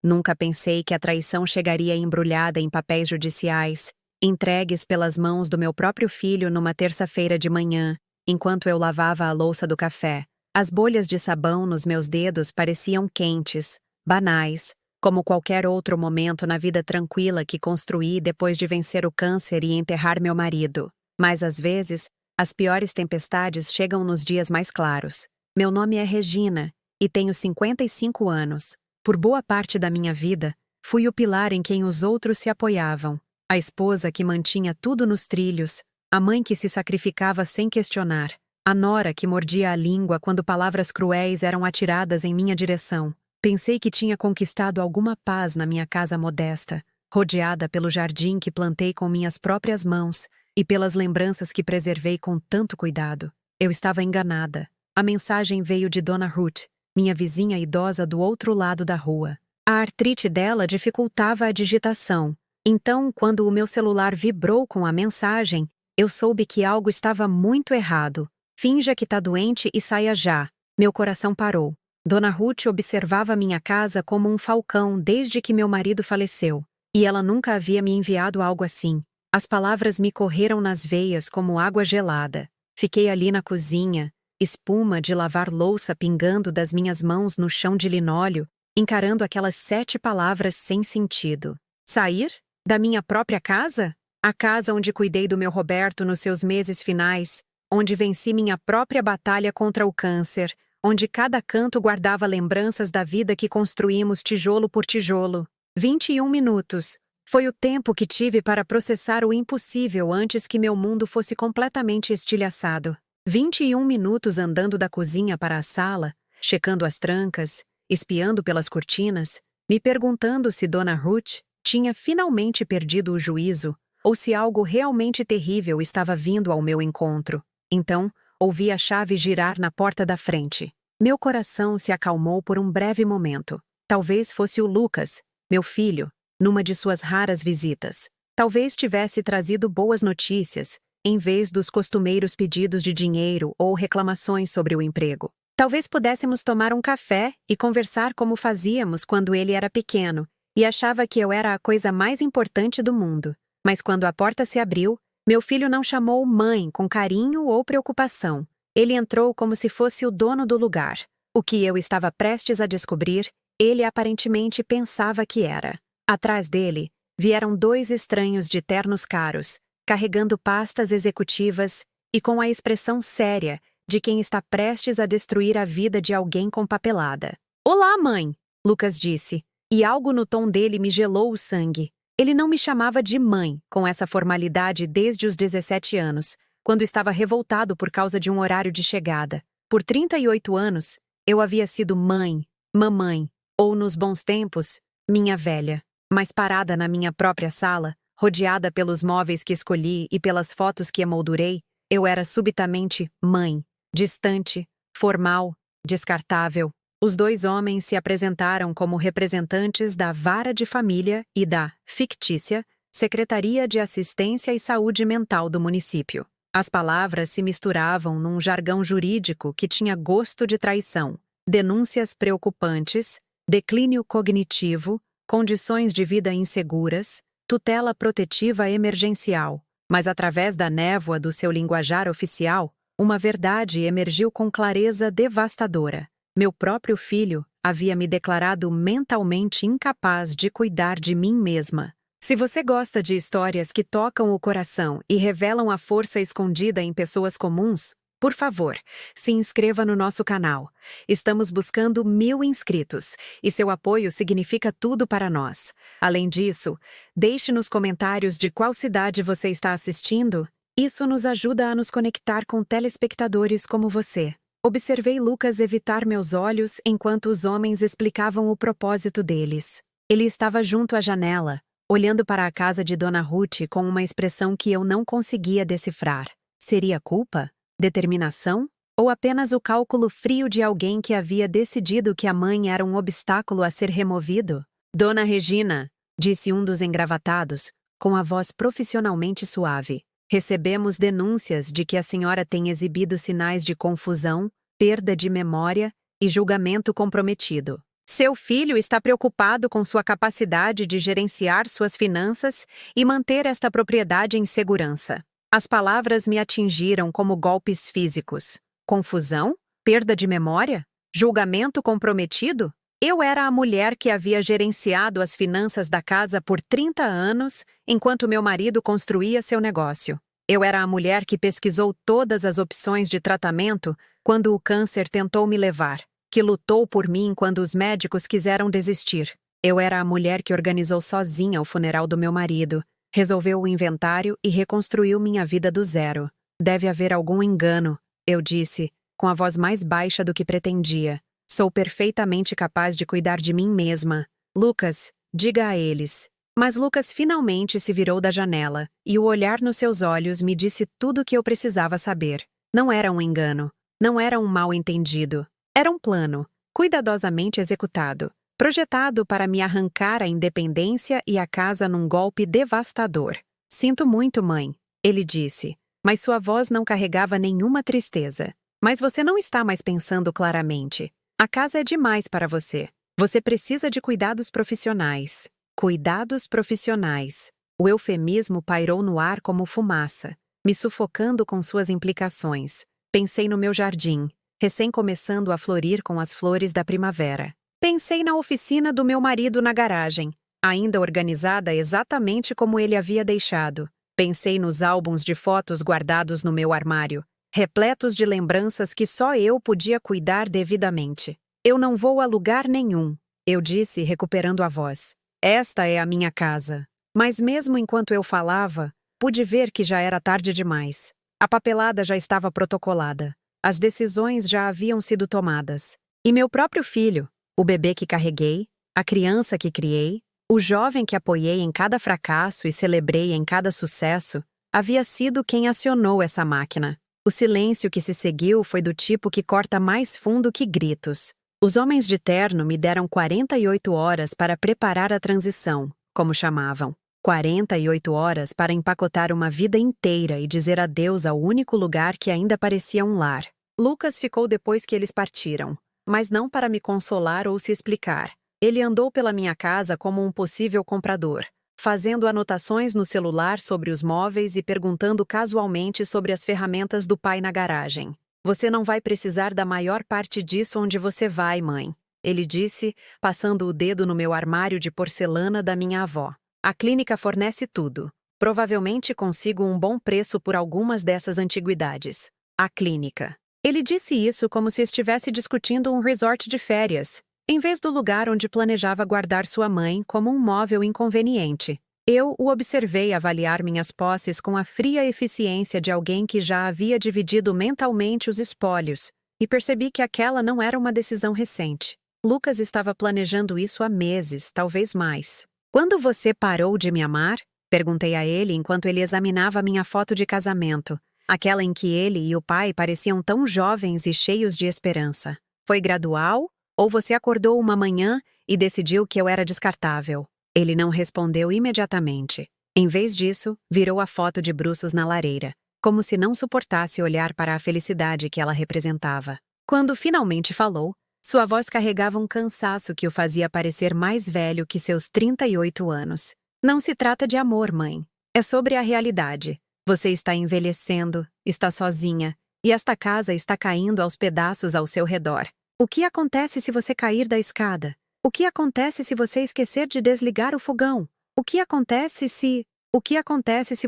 Nunca pensei que a traição chegaria embrulhada em papéis judiciais, entregues pelas mãos do meu próprio filho numa terça-feira de manhã, enquanto eu lavava a louça do café. As bolhas de sabão nos meus dedos pareciam quentes, banais, como qualquer outro momento na vida tranquila que construí depois de vencer o câncer e enterrar meu marido. Mas às vezes, as piores tempestades chegam nos dias mais claros. Meu nome é Regina, e tenho 55 anos. Por boa parte da minha vida, fui o pilar em quem os outros se apoiavam. A esposa que mantinha tudo nos trilhos, a mãe que se sacrificava sem questionar, a nora que mordia a língua quando palavras cruéis eram atiradas em minha direção. Pensei que tinha conquistado alguma paz na minha casa modesta, rodeada pelo jardim que plantei com minhas próprias mãos e pelas lembranças que preservei com tanto cuidado. Eu estava enganada. A mensagem veio de Dona Ruth, minha vizinha idosa do outro lado da rua. A artrite dela dificultava a digitação. Então, quando o meu celular vibrou com a mensagem, eu soube que algo estava muito errado. Finja que tá doente e saia já. Meu coração parou. Dona Ruth observava minha casa como um falcão desde que meu marido faleceu, e ela nunca havia me enviado algo assim. As palavras me correram nas veias como água gelada. Fiquei ali na cozinha, espuma de lavar louça pingando das minhas mãos no chão de linóleo, encarando aquelas 7 palavras sem sentido. Sair? Da minha própria casa? A casa onde cuidei do meu Roberto nos seus meses finais, onde venci minha própria batalha contra o câncer, onde cada canto guardava lembranças da vida que construímos tijolo por tijolo. 21 minutos. Foi o tempo que tive para processar o impossível antes que meu mundo fosse completamente estilhaçado. 21 minutos andando da cozinha para a sala, checando as trancas, espiando pelas cortinas, me perguntando se Dona Ruth tinha finalmente perdido o juízo ou se algo realmente terrível estava vindo ao meu encontro. Então, ouvi a chave girar na porta da frente. Meu coração se acalmou por um breve momento. Talvez fosse o Lucas, meu filho, numa de suas raras visitas. Talvez tivesse trazido boas notícias, em vez dos costumeiros pedidos de dinheiro ou reclamações sobre o emprego. Talvez pudéssemos tomar um café e conversar como fazíamos quando ele era pequeno, e achava que eu era a coisa mais importante do mundo. Mas quando a porta se abriu, meu filho não chamou mãe com carinho ou preocupação. Ele entrou como se fosse o dono do lugar. O que eu estava prestes a descobrir, ele aparentemente pensava que era. Atrás dele, vieram 2 estranhos de ternos caros, carregando pastas executivas e com a expressão séria de quem está prestes a destruir a vida de alguém com papelada. "Olá, mãe!" Lucas disse, e algo no tom dele me gelou o sangue. Ele não me chamava de mãe com essa formalidade desde os 17 anos, quando estava revoltado por causa de um horário de chegada. Por 38 anos, eu havia sido mãe, mamãe, ou nos bons tempos, minha velha. Mas parada na minha própria sala, rodeada pelos móveis que escolhi e pelas fotos que emoldurei, eu era subitamente mãe, distante, formal, descartável. Os 2 homens se apresentaram como representantes da Vara de Família e da, fictícia, Secretaria de Assistência e Saúde Mental do município. As palavras se misturavam num jargão jurídico que tinha gosto de traição, denúncias preocupantes, declínio cognitivo, condições de vida inseguras, tutela protetiva emergencial. Mas através da névoa do seu linguajar oficial, uma verdade emergiu com clareza devastadora. Meu próprio filho havia me declarado mentalmente incapaz de cuidar de mim mesma. Se você gosta de histórias que tocam o coração e revelam a força escondida em pessoas comuns, por favor, se inscreva no nosso canal. Estamos buscando 1000 inscritos, e seu apoio significa tudo para nós. Além disso, deixe nos comentários de qual cidade você está assistindo. Isso nos ajuda a nos conectar com telespectadores como você. Observei Lucas evitar meus olhos enquanto os homens explicavam o propósito deles. Ele estava junto à janela, olhando para a casa de Dona Ruth com uma expressão que eu não conseguia decifrar. Seria culpa? Determinação? Ou apenas o cálculo frio de alguém que havia decidido que a mãe era um obstáculo a ser removido? "Dona Regina", disse um dos engravatados, com a voz profissionalmente suave. "Recebemos denúncias de que a senhora tem exibido sinais de confusão, perda de memória e julgamento comprometido. Seu filho está preocupado com sua capacidade de gerenciar suas finanças e manter esta propriedade em segurança. As palavras me atingiram como golpes físicos. Confusão? Perda de memória? Julgamento comprometido? Eu era a mulher que havia gerenciado as finanças da casa por 30 anos, enquanto meu marido construía seu negócio. Eu era a mulher que pesquisou todas as opções de tratamento quando o câncer tentou me levar, que lutou por mim quando os médicos quiseram desistir. Eu era a mulher que organizou sozinha o funeral do meu marido, resolveu o inventário e reconstruiu minha vida do zero. Deve haver algum engano, eu disse, com a voz mais baixa do que pretendia. Sou perfeitamente capaz de cuidar de mim mesma. Lucas, diga a eles. Mas Lucas finalmente se virou da janela, e o olhar nos seus olhos me disse tudo o que eu precisava saber. Não era um engano. Não era um mal-entendido. Era um plano, cuidadosamente executado, projetado para me arrancar a independência e a casa num golpe devastador. Sinto muito, mãe, ele disse, mas sua voz não carregava nenhuma tristeza. Mas você não está mais pensando claramente. A casa é demais para você. Você precisa de cuidados profissionais. Cuidados profissionais. O eufemismo pairou no ar como fumaça, me sufocando com suas implicações. Pensei no meu jardim, recém começando a florir com as flores da primavera. Pensei na oficina do meu marido na garagem, ainda organizada exatamente como ele havia deixado. Pensei nos álbuns de fotos guardados no meu armário, repletos de lembranças que só eu podia cuidar devidamente. Eu não vou a lugar nenhum, eu disse, recuperando a voz. Esta é a minha casa. Mas mesmo enquanto eu falava, pude ver que já era tarde demais. A papelada já estava protocolada. As decisões já haviam sido tomadas. E meu próprio filho, o bebê que carreguei, a criança que criei, o jovem que apoiei em cada fracasso e celebrei em cada sucesso, havia sido quem acionou essa máquina. O silêncio que se seguiu foi do tipo que corta mais fundo que gritos. Os homens de terno me deram 48 horas para preparar a transição, como chamavam. 48 horas para empacotar uma vida inteira e dizer adeus ao único lugar que ainda parecia um lar. Lucas ficou depois que eles partiram, mas não para me consolar ou se explicar. Ele andou pela minha casa como um possível comprador, fazendo anotações no celular sobre os móveis e perguntando casualmente sobre as ferramentas do pai na garagem. Você não vai precisar da maior parte disso onde você vai, mãe, ele disse, passando o dedo no meu armário de porcelana da minha avó. A clínica fornece tudo. Provavelmente consigo um bom preço por algumas dessas antiguidades. A clínica. Ele disse isso como se estivesse discutindo um resort de férias, em vez do lugar onde planejava guardar sua mãe como um móvel inconveniente. Eu o observei avaliar minhas posses com a fria eficiência de alguém que já havia dividido mentalmente os espólios, e percebi que aquela não era uma decisão recente. Lucas estava planejando isso há meses, talvez mais. Quando você parou de me amar? Perguntei a ele enquanto ele examinava minha foto de casamento, aquela em que ele e o pai pareciam tão jovens e cheios de esperança. Foi gradual? Ou você acordou uma manhã e decidiu que eu era descartável? Ele não respondeu imediatamente. Em vez disso, virou a foto de bruços na lareira, como se não suportasse olhar para a felicidade que ela representava. Quando finalmente falou, sua voz carregava um cansaço que o fazia parecer mais velho que seus 38 anos. Não se trata de amor, mãe. É sobre a realidade. Você está envelhecendo, está sozinha, e esta casa está caindo aos pedaços ao seu redor. O que acontece se você cair da escada? O que acontece se você esquecer de desligar o fogão? O que acontece se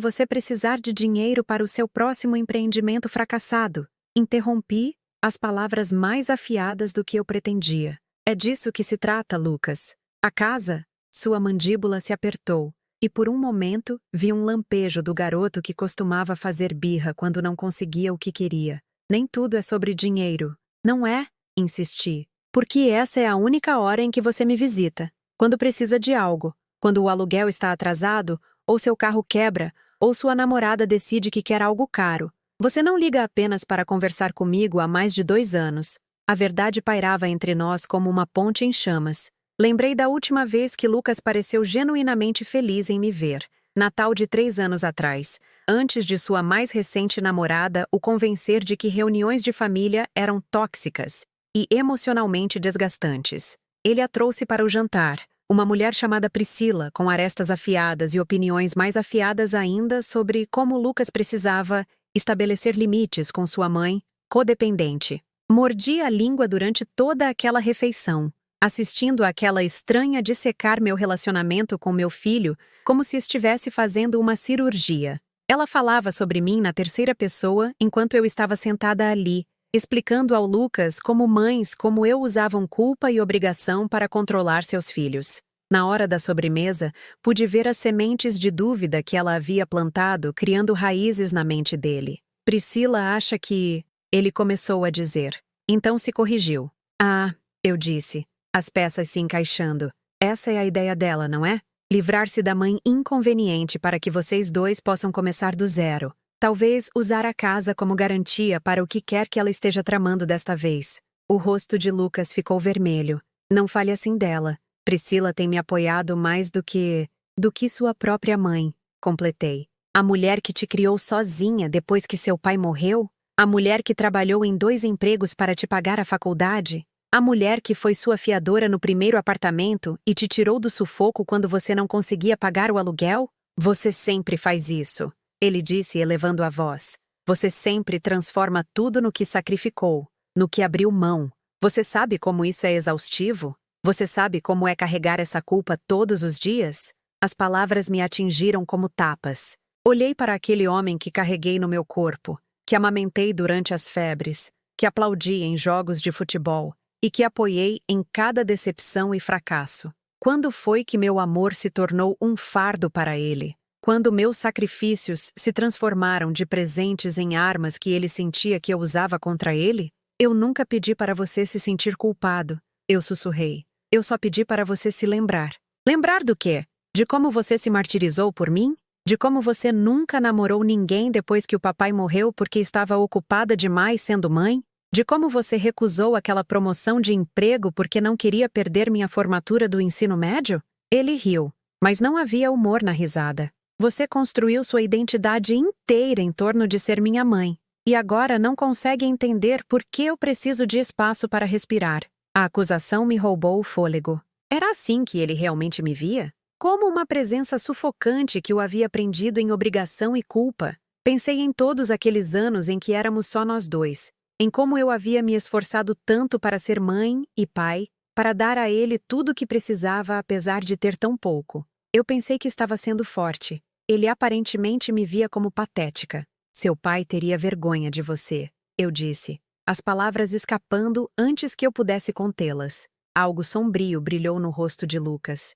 você precisar de dinheiro para o seu próximo empreendimento fracassado? Interrompi, as palavras mais afiadas do que eu pretendia. É disso que se trata, Lucas. A casa? Sua mandíbula se apertou, e por um momento vi um lampejo do garoto que costumava fazer birra quando não conseguia o que queria. Nem tudo é sobre dinheiro, não é? Insisti. Porque essa é a única hora em que você me visita. Quando precisa de algo. Quando o aluguel está atrasado, ou seu carro quebra, ou sua namorada decide que quer algo caro. Você não liga apenas para conversar comigo há mais de 2 anos. A verdade pairava entre nós como uma ponte em chamas. Lembrei da última vez que Lucas pareceu genuinamente feliz em me ver. Natal de 3 anos atrás, antes de sua mais recente namorada o convencer de que reuniões de família eram tóxicas e emocionalmente desgastantes. Ele a trouxe para o jantar, uma mulher chamada Priscila, com arestas afiadas e opiniões mais afiadas ainda sobre como Lucas precisava estabelecer limites com sua mãe, codependente. Mordi a língua durante toda aquela refeição, assistindo àquela estranha dissecar meu relacionamento com meu filho como se estivesse fazendo uma cirurgia. Ela falava sobre mim na terceira pessoa enquanto eu estava sentada ali, explicando ao Lucas como mães como eu usavam culpa e obrigação para controlar seus filhos. Na hora da sobremesa, pude ver as sementes de dúvida que ela havia plantado, criando raízes na mente dele. Priscila acha que... Ele começou a dizer. Então se corrigiu. Ah, eu disse, as peças se encaixando. Essa é a ideia dela, não é? Livrar-se da mãe inconveniente para que vocês dois possam começar do zero. Talvez usar a casa como garantia para o que quer que ela esteja tramando desta vez. O rosto de Lucas ficou vermelho. Não fale assim dela. Priscila tem me apoiado mais do que sua própria mãe, completei. A mulher que te criou sozinha depois que seu pai morreu? A mulher que trabalhou em 2 empregos para te pagar a faculdade? A mulher que foi sua fiadora no primeiro apartamento e te tirou do sufoco quando você não conseguia pagar o aluguel? Você sempre faz isso, ele disse elevando a voz. Você sempre transforma tudo no que sacrificou, no que abriu mão. Você sabe como isso é exaustivo? Você sabe como é carregar essa culpa todos os dias? As palavras me atingiram como tapas. Olhei para aquele homem que carreguei no meu corpo, que amamentei durante as febres, que aplaudi em jogos de futebol e que apoiei em cada decepção e fracasso. Quando foi que meu amor se tornou um fardo para ele? Quando meus sacrifícios se transformaram de presentes em armas que ele sentia que eu usava contra ele? Eu nunca pedi para você se sentir culpado, eu sussurrei. Eu só pedi para você se lembrar. Lembrar do quê? De como você se martirizou por mim? De como você nunca namorou ninguém depois que o papai morreu porque estava ocupada demais sendo mãe? De como você recusou aquela promoção de emprego porque não queria perder minha formatura do ensino médio? Ele riu, mas não havia humor na risada. Você construiu sua identidade inteira em torno de ser minha mãe. E agora não consegue entender por que eu preciso de espaço para respirar. A acusação me roubou o fôlego. Era assim que ele realmente me via? Como uma presença sufocante que o havia prendido em obrigação e culpa. Pensei em todos aqueles anos em que éramos só nós dois, em como eu havia me esforçado tanto para ser mãe e pai, para dar a ele tudo o que precisava apesar de ter tão pouco. Eu pensei que estava sendo forte. Ele aparentemente me via como patética. Seu pai teria vergonha de você, eu disse, as palavras escapando antes que eu pudesse contê-las. Algo sombrio brilhou no rosto de Lucas.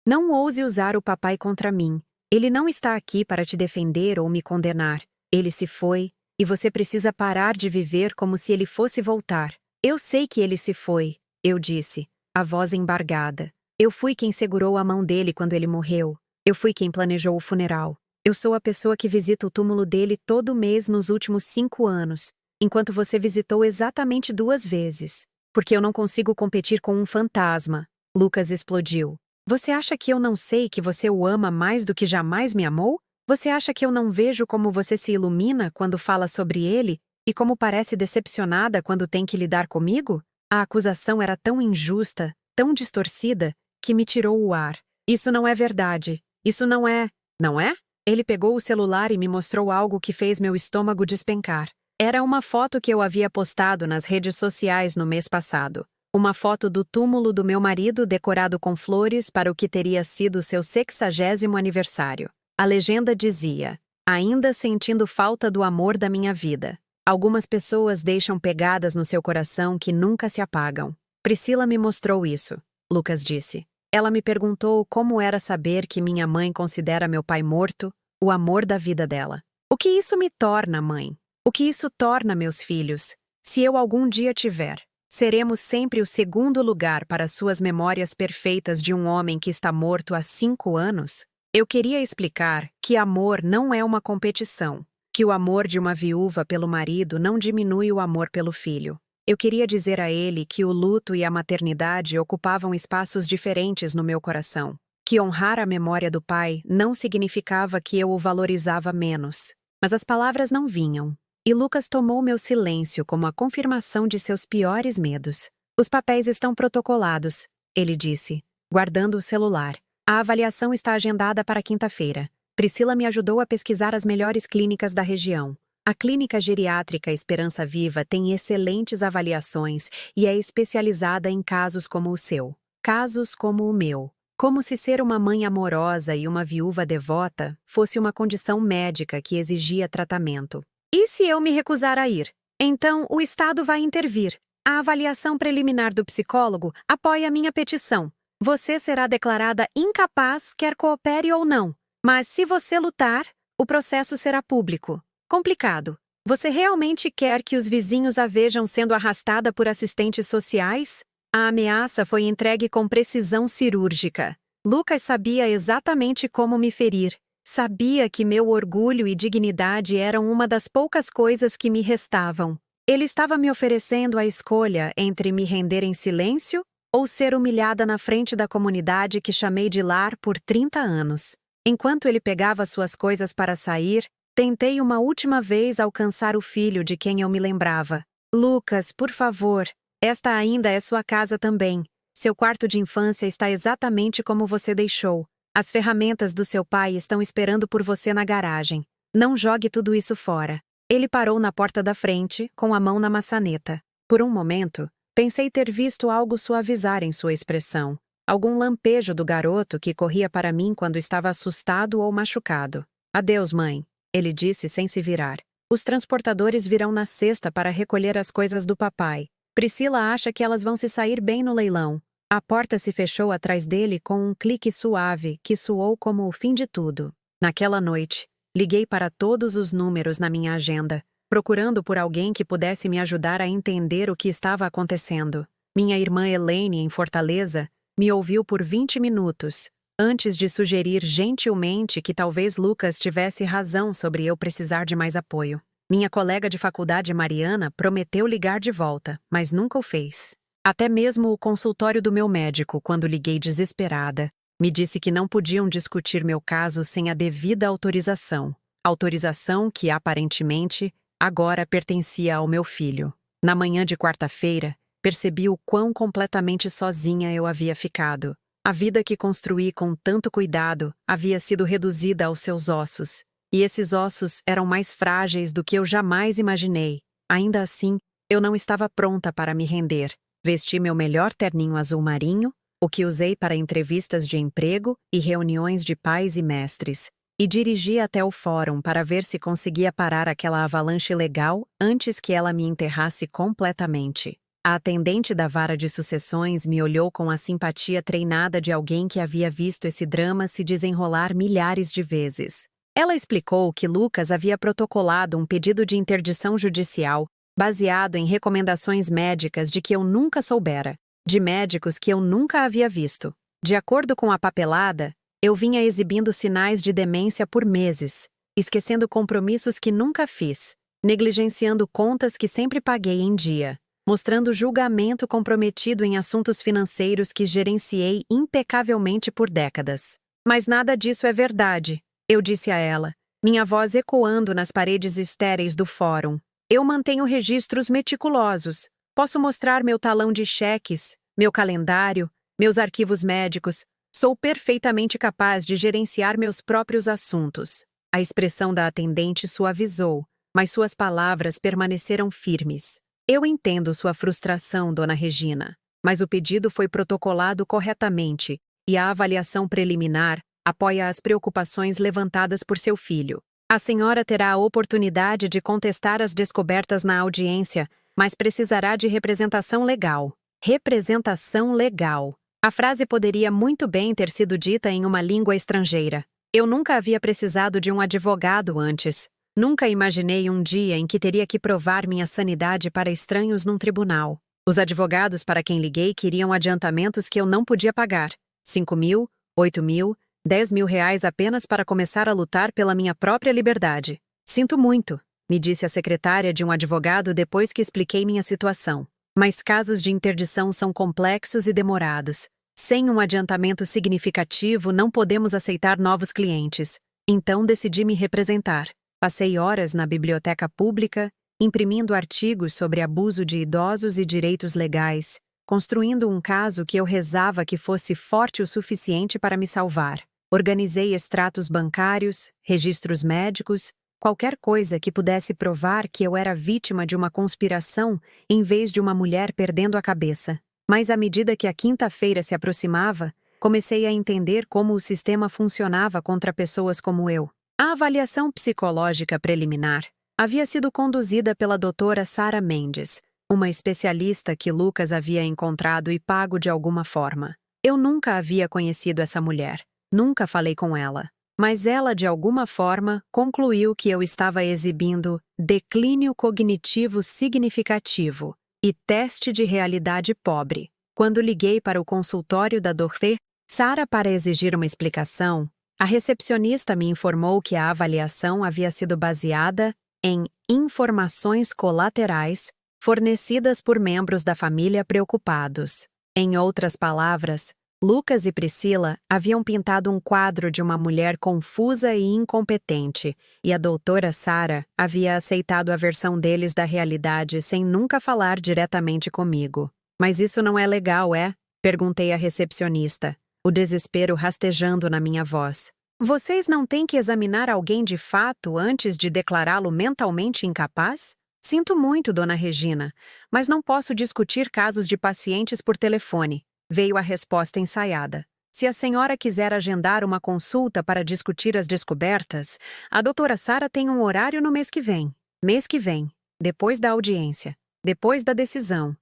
Não ouse usar o papai contra mim. Ele não está aqui para te defender ou me condenar. Ele se foi, e você precisa parar de viver como se ele fosse voltar. Eu sei que ele se foi, eu disse, a voz embargada. Eu fui quem segurou a mão dele quando ele morreu. Eu fui quem planejou o funeral. Eu sou a pessoa que visita o túmulo dele todo mês nos últimos 5 anos, enquanto você visitou exatamente 2 vezes. Porque eu não consigo competir com um fantasma. Lucas explodiu. Você acha que eu não sei que você o ama mais do que jamais me amou? Você acha que eu não vejo como você se ilumina quando fala sobre ele e como parece decepcionada quando tem que lidar comigo? A acusação era tão injusta, tão distorcida, que me tirou o ar. Isso não é verdade. Isso não é... Não é? Ele pegou o celular e me mostrou algo que fez meu estômago despencar. Era uma foto que eu havia postado nas redes sociais no mês passado. Uma foto do túmulo do meu marido decorado com flores para o que teria sido seu 60º aniversário. A legenda dizia, ainda sentindo falta do amor da minha vida. Algumas pessoas deixam pegadas no seu coração que nunca se apagam. Priscila me mostrou isso, Lucas disse. Ela me perguntou como era saber que minha mãe considera meu pai morto, o amor da vida dela. O que isso me torna, mãe? O que isso torna meus filhos? Se eu algum dia tiver... Seremos sempre o segundo lugar para suas memórias perfeitas de um homem que está morto há 5 anos? Eu queria explicar que amor não é uma competição, que o amor de uma viúva pelo marido não diminui o amor pelo filho. Eu queria dizer a ele que o luto e a maternidade ocupavam espaços diferentes no meu coração, que honrar a memória do pai não significava que eu o valorizava menos. Mas as palavras não vinham. E Lucas tomou meu silêncio como a confirmação de seus piores medos. Os papéis estão protocolados, ele disse, guardando o celular. A avaliação está agendada para quinta-feira. Priscila me ajudou a pesquisar as melhores clínicas da região. A Clínica Geriátrica Esperança Viva tem excelentes avaliações e é especializada em casos como o seu. Casos como o meu. Como se ser uma mãe amorosa e uma viúva devota fosse uma condição médica que exigia tratamento. E se eu me recusar a ir? Então, o Estado vai intervir. A avaliação preliminar do psicólogo apoia a minha petição. Você será declarada incapaz, quer coopere ou não. Mas se você lutar, o processo será público. Complicado. Você realmente quer que os vizinhos a vejam sendo arrastada por assistentes sociais? A ameaça foi entregue com precisão cirúrgica. Lucas sabia exatamente como me ferir. Sabia que meu orgulho e dignidade eram uma das poucas coisas que me restavam. Ele estava me oferecendo a escolha entre me render em silêncio ou ser humilhada na frente da comunidade que chamei de lar por 30 anos. Enquanto ele pegava suas coisas para sair, tentei uma última vez alcançar o filho de quem eu me lembrava. Lucas, por favor, esta ainda é sua casa também. Seu quarto de infância está exatamente como você deixou. As ferramentas do seu pai estão esperando por você na garagem. Não jogue tudo isso fora. Ele parou na porta da frente, com a mão na maçaneta. Por um momento, pensei ter visto algo suavizar em sua expressão. Algum lampejo do garoto que corria para mim quando estava assustado ou machucado. Adeus, mãe, ele disse sem se virar. Os transportadores virão na sexta para recolher as coisas do papai. Priscila acha que elas vão se sair bem no leilão. A porta se fechou atrás dele com um clique suave que soou como o fim de tudo. Naquela noite, liguei para todos os números na minha agenda, procurando por alguém que pudesse me ajudar a entender o que estava acontecendo. Minha irmã Elaine, em Fortaleza, me ouviu por 20 minutos, antes de sugerir gentilmente que talvez Lucas tivesse razão sobre eu precisar de mais apoio. Minha colega de faculdade, Mariana, prometeu ligar de volta, mas nunca o fez. Até mesmo o consultório do meu médico, quando liguei desesperada, me disse que não podiam discutir meu caso sem a devida autorização. Autorização que, aparentemente, agora pertencia ao meu filho. Na manhã de quarta-feira, percebi o quão completamente sozinha eu havia ficado. A vida que construí com tanto cuidado havia sido reduzida aos seus ossos. E esses ossos eram mais frágeis do que eu jamais imaginei. Ainda assim, eu não estava pronta para me render. Vesti meu melhor terninho azul marinho, o que usei para entrevistas de emprego e reuniões de pais e mestres, e dirigi até o fórum para ver se conseguia parar aquela avalanche legal antes que ela me enterrasse completamente. A atendente da vara de sucessões me olhou com a simpatia treinada de alguém que havia visto esse drama se desenrolar milhares de vezes. Ela explicou que Lucas havia protocolado um pedido de interdição judicial baseado em recomendações médicas de que eu nunca soubera, de médicos que eu nunca havia visto. De acordo com a papelada, eu vinha exibindo sinais de demência por meses, esquecendo compromissos que nunca fiz, negligenciando contas que sempre paguei em dia, mostrando julgamento comprometido em assuntos financeiros que gerenciei impecavelmente por décadas. Mas nada disso é verdade, eu disse a ela, minha voz ecoando nas paredes estéreis do fórum. Eu mantenho registros meticulosos. Posso mostrar meu talão de cheques, meu calendário, meus arquivos médicos. Sou perfeitamente capaz de gerenciar meus próprios assuntos. A expressão da atendente suavizou, mas suas palavras permaneceram firmes. Eu entendo sua frustração, dona Regina, mas o pedido foi protocolado corretamente e a avaliação preliminar apoia as preocupações levantadas por seu filho. A senhora terá a oportunidade de contestar as descobertas na audiência, mas precisará de representação legal. Representação legal. A frase poderia muito bem ter sido dita em uma língua estrangeira. Eu nunca havia precisado de um advogado antes. Nunca imaginei um dia em que teria que provar minha sanidade para estranhos num tribunal. Os advogados para quem liguei queriam adiantamentos que eu não podia pagar. 5 mil, 8 mil, 10 mil reais apenas para começar a lutar pela minha própria liberdade. Sinto muito, me disse a secretária de um advogado depois que expliquei minha situação. Mas casos de interdição são complexos e demorados. Sem um adiantamento significativo, não podemos aceitar novos clientes. Então decidi me representar. Passei horas na biblioteca pública, imprimindo artigos sobre abuso de idosos e direitos legais, construindo um caso que eu rezava que fosse forte o suficiente para me salvar. Organizei extratos bancários, registros médicos, qualquer coisa que pudesse provar que eu era vítima de uma conspiração em vez de uma mulher perdendo a cabeça. Mas à medida que a quinta-feira se aproximava, comecei a entender como o sistema funcionava contra pessoas como eu. A avaliação psicológica preliminar havia sido conduzida pela doutora Sarah Mendes, uma especialista que Lucas havia encontrado e pago de alguma forma. Eu nunca havia conhecido essa mulher, nunca falei com ela, mas ela, de alguma forma, concluiu que eu estava exibindo declínio cognitivo significativo e teste de realidade pobre. Quando liguei para o consultório da Dr. Sarah para exigir uma explicação, a recepcionista me informou que a avaliação havia sido baseada em informações colaterais fornecidas por membros da família preocupados. Em outras palavras, Lucas e Priscila haviam pintado um quadro de uma mulher confusa e incompetente, e a doutora Sarah havia aceitado a versão deles da realidade sem nunca falar diretamente comigo. Mas isso não é legal, é? Perguntei à recepcionista, o desespero rastejando na minha voz. Vocês não têm que examinar alguém de fato antes de declará-lo mentalmente incapaz? Sinto muito, dona Regina, mas não posso discutir casos de pacientes por telefone. Veio a resposta ensaiada. Se a senhora quiser agendar uma consulta para discutir as descobertas, a doutora Sarah tem um horário no mês que vem. Mês que vem, depois da audiência, depois da decisão,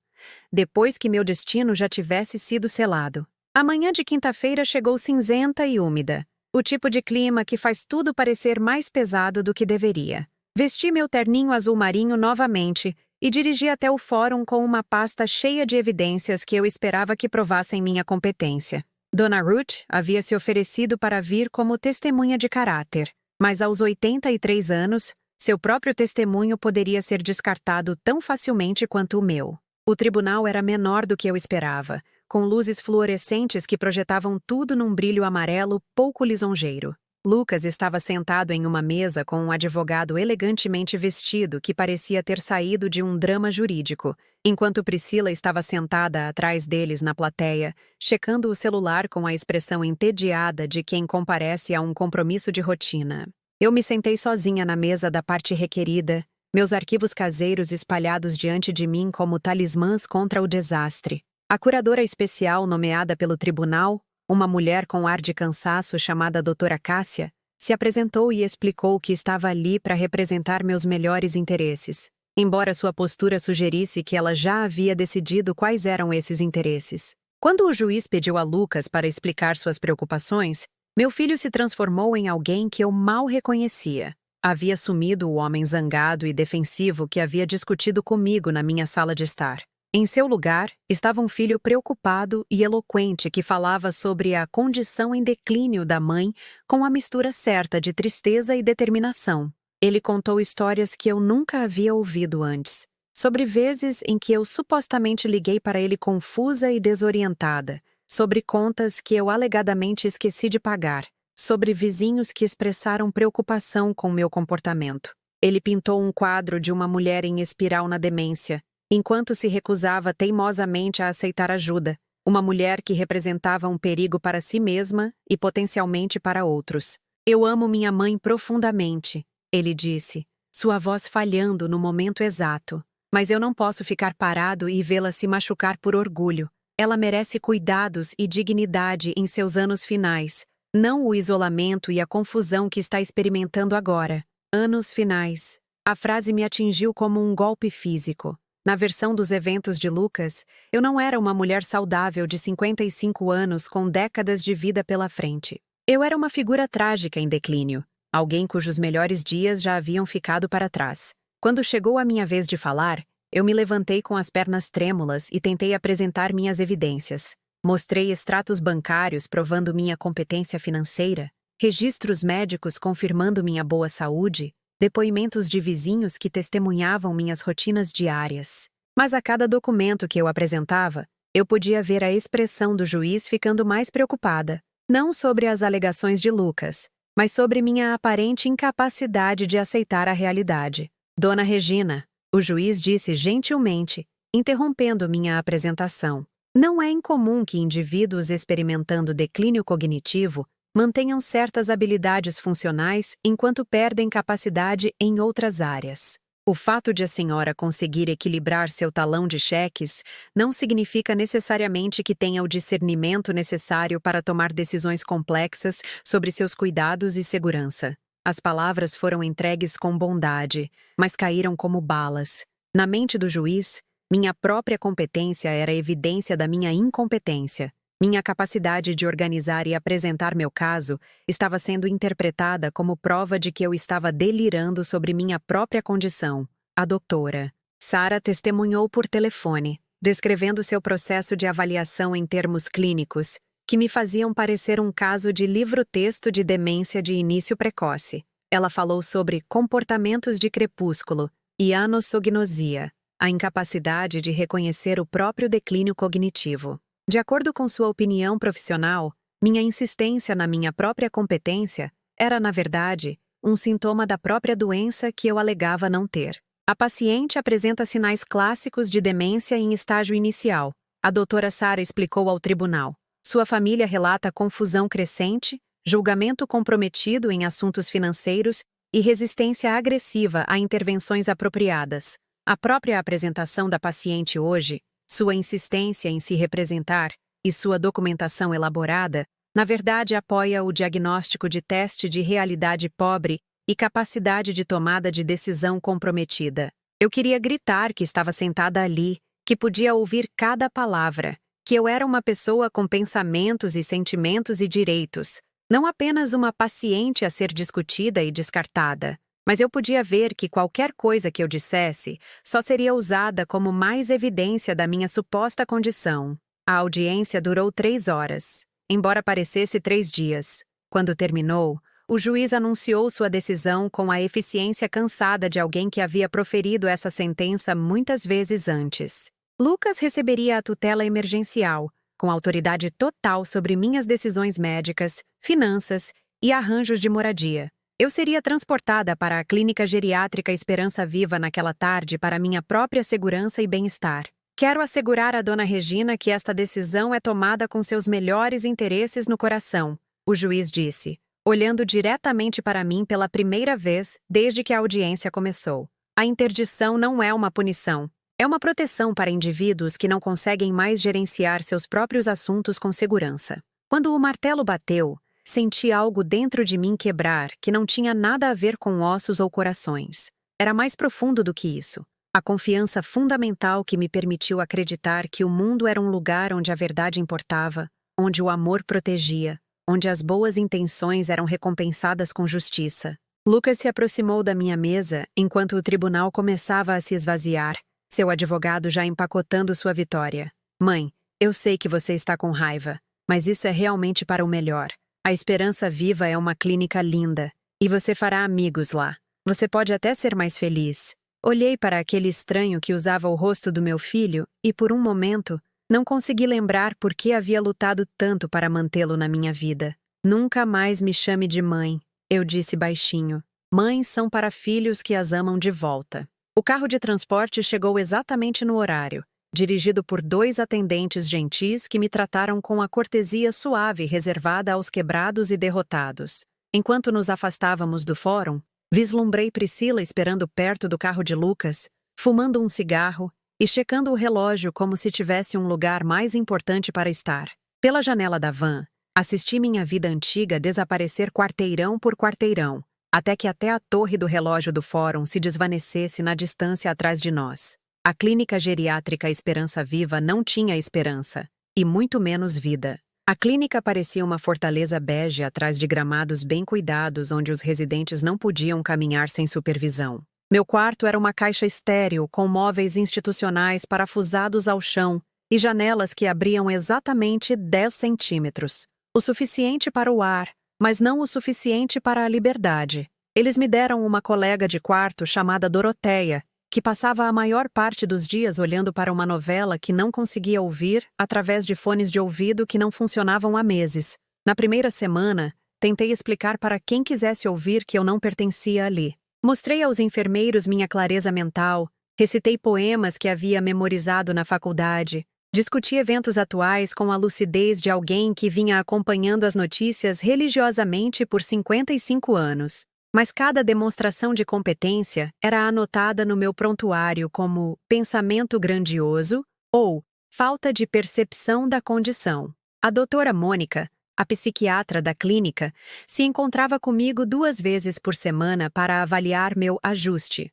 depois que meu destino já tivesse sido selado. A manhã de quinta-feira chegou cinzenta e úmida, o tipo de clima que faz tudo parecer mais pesado do que deveria. Vesti meu terninho azul marinho novamente e dirigi até o fórum com uma pasta cheia de evidências que eu esperava que provassem minha competência. Dona Ruth havia se oferecido para vir como testemunha de caráter, mas aos 83 anos, seu próprio testemunho poderia ser descartado tão facilmente quanto o meu. O tribunal era menor do que eu esperava, com luzes fluorescentes que projetavam tudo num brilho amarelo pouco lisonjeiro. Lucas estava sentado em uma mesa com um advogado elegantemente vestido que parecia ter saído de um drama jurídico, enquanto Priscila estava sentada atrás deles na plateia, checando o celular com a expressão entediada de quem comparece a um compromisso de rotina. Eu me sentei sozinha na mesa da parte requerida, meus arquivos caseiros espalhados diante de mim como talismãs contra o desastre. A curadora especial nomeada pelo tribunal, uma mulher com ar de cansaço chamada doutora Cássia, se apresentou e explicou que estava ali para representar meus melhores interesses, embora sua postura sugerisse que ela já havia decidido quais eram esses interesses. Quando o juiz pediu a Lucas para explicar suas preocupações, meu filho se transformou em alguém que eu mal reconhecia. Havia sumido o homem zangado e defensivo que havia discutido comigo na minha sala de estar. Em seu lugar, estava um filho preocupado e eloquente que falava sobre a condição em declínio da mãe com a mistura certa de tristeza e determinação. Ele contou histórias que eu nunca havia ouvido antes, sobre vezes em que eu supostamente liguei para ele confusa e desorientada, sobre contas que eu alegadamente esqueci de pagar, sobre vizinhos que expressaram preocupação com meu comportamento. Ele pintou um quadro de uma mulher em espiral na demência, enquanto se recusava teimosamente a aceitar ajuda, uma mulher que representava um perigo para si mesma e potencialmente para outros. Eu amo minha mãe profundamente, ele disse, sua voz falhando no momento exato. Mas eu não posso ficar parado e vê-la se machucar por orgulho. Ela merece cuidados e dignidade em seus anos finais, não o isolamento e a confusão que está experimentando agora. Anos finais. A frase me atingiu como um golpe físico. Na versão dos eventos de Lucas, eu não era uma mulher saudável de 55 anos com décadas de vida pela frente. Eu era uma figura trágica em declínio, alguém cujos melhores dias já haviam ficado para trás. Quando chegou a minha vez de falar, eu me levantei com as pernas trêmulas e tentei apresentar minhas evidências. Mostrei extratos bancários provando minha competência financeira, registros médicos confirmando minha boa saúde, depoimentos de vizinhos que testemunhavam minhas rotinas diárias. Mas a cada documento que eu apresentava, eu podia ver a expressão do juiz ficando mais preocupada, não sobre as alegações de Lucas, mas sobre minha aparente incapacidade de aceitar a realidade. Dona Regina, o juiz disse gentilmente, interrompendo minha apresentação, Não é incomum que indivíduos experimentando declínio cognitivo mantenham certas habilidades funcionais enquanto perdem capacidade em outras áreas. O fato de a senhora conseguir equilibrar seu talão de cheques não significa necessariamente que tenha o discernimento necessário para tomar decisões complexas sobre seus cuidados e segurança. As palavras foram entregues com bondade, mas caíram como balas. Na mente do juiz, minha própria competência era evidência da minha incompetência. Minha capacidade de organizar e apresentar meu caso estava sendo interpretada como prova de que eu estava delirando sobre minha própria condição. A doutora Sarah testemunhou por telefone, descrevendo seu processo de avaliação em termos clínicos, que me faziam parecer um caso de livro-texto de demência de início precoce. Ela falou sobre comportamentos de crepúsculo e anosognosia, a incapacidade de reconhecer o próprio declínio cognitivo. De acordo com sua opinião profissional, minha insistência na minha própria competência era, na verdade, um sintoma da própria doença que eu alegava não ter. A paciente apresenta sinais clássicos de demência em estágio inicial. A doutora Sarah explicou ao tribunal. Sua família relata confusão crescente, julgamento comprometido em assuntos financeiros e resistência agressiva a intervenções apropriadas. A própria apresentação da paciente hoje, sua insistência em se representar e sua documentação elaborada, na verdade apoia o diagnóstico de teste de realidade pobre e capacidade de tomada de decisão comprometida. Eu queria gritar que estava sentada ali, que podia ouvir cada palavra, que eu era uma pessoa com pensamentos e sentimentos e direitos, não apenas uma paciente a ser discutida e descartada. Mas eu podia ver que qualquer coisa que eu dissesse só seria usada como mais evidência da minha suposta condição. A audiência durou 3 horas, embora parecesse 3 dias. Quando terminou, o juiz anunciou sua decisão com a eficiência cansada de alguém que havia proferido essa sentença muitas vezes antes. Lucas receberia a tutela emergencial, com autoridade total sobre minhas decisões médicas, finanças e arranjos de moradia. Eu seria transportada para a clínica geriátrica Esperança Viva naquela tarde para minha própria segurança e bem-estar. Quero assegurar a dona Regina que esta decisão é tomada com seus melhores interesses no coração, o juiz disse, olhando diretamente para mim pela primeira vez desde que a audiência começou. A interdição não é uma punição. É uma proteção para indivíduos que não conseguem mais gerenciar seus próprios assuntos com segurança. Quando o martelo bateu, senti algo dentro de mim quebrar que não tinha nada a ver com ossos ou corações. Era mais profundo do que isso. A confiança fundamental que me permitiu acreditar que o mundo era um lugar onde a verdade importava, onde o amor protegia, onde as boas intenções eram recompensadas com justiça. Lucas se aproximou da minha mesa enquanto o tribunal começava a se esvaziar, seu advogado já empacotando sua vitória. Mãe, eu sei que você está com raiva, mas isso é realmente para o melhor. A Esperança Viva é uma clínica linda, e você fará amigos lá. Você pode até ser mais feliz. Olhei para aquele estranho que usava o rosto do meu filho e, por um momento, não consegui lembrar por que havia lutado tanto para mantê-lo na minha vida. Nunca mais me chame de mãe, eu disse baixinho. Mães são para filhos que as amam de volta. O carro de transporte chegou exatamente no horário, dirigido por 2 atendentes gentis que me trataram com a cortesia suave reservada aos quebrados e derrotados. Enquanto nos afastávamos do fórum, vislumbrei Priscila esperando perto do carro de Lucas, fumando um cigarro e checando o relógio como se tivesse um lugar mais importante para estar. Pela janela da van, assisti minha vida antiga desaparecer quarteirão por quarteirão, até que até a torre do relógio do fórum se desvanecesse na distância atrás de nós. A clínica geriátrica Esperança Viva não tinha esperança, e muito menos vida. A clínica parecia uma fortaleza bege atrás de gramados bem cuidados onde os residentes não podiam caminhar sem supervisão. Meu quarto era uma caixa estéril com móveis institucionais parafusados ao chão e janelas que abriam exatamente 10 centímetros. O suficiente para o ar, mas não o suficiente para a liberdade. Eles me deram uma colega de quarto chamada Doroteia, que passava a maior parte dos dias olhando para uma novela que não conseguia ouvir através de fones de ouvido que não funcionavam há meses. Na primeira semana, tentei explicar para quem quisesse ouvir que eu não pertencia ali. Mostrei aos enfermeiros minha clareza mental, recitei poemas que havia memorizado na faculdade, Discuti eventos atuais com a lucidez de alguém que vinha acompanhando as notícias religiosamente por 55 anos. Mas cada demonstração de competência era anotada no meu prontuário como pensamento grandioso ou falta de percepção da condição. A doutora Mônica, a psiquiatra da clínica, se encontrava comigo 2 vezes por semana para avaliar meu ajuste.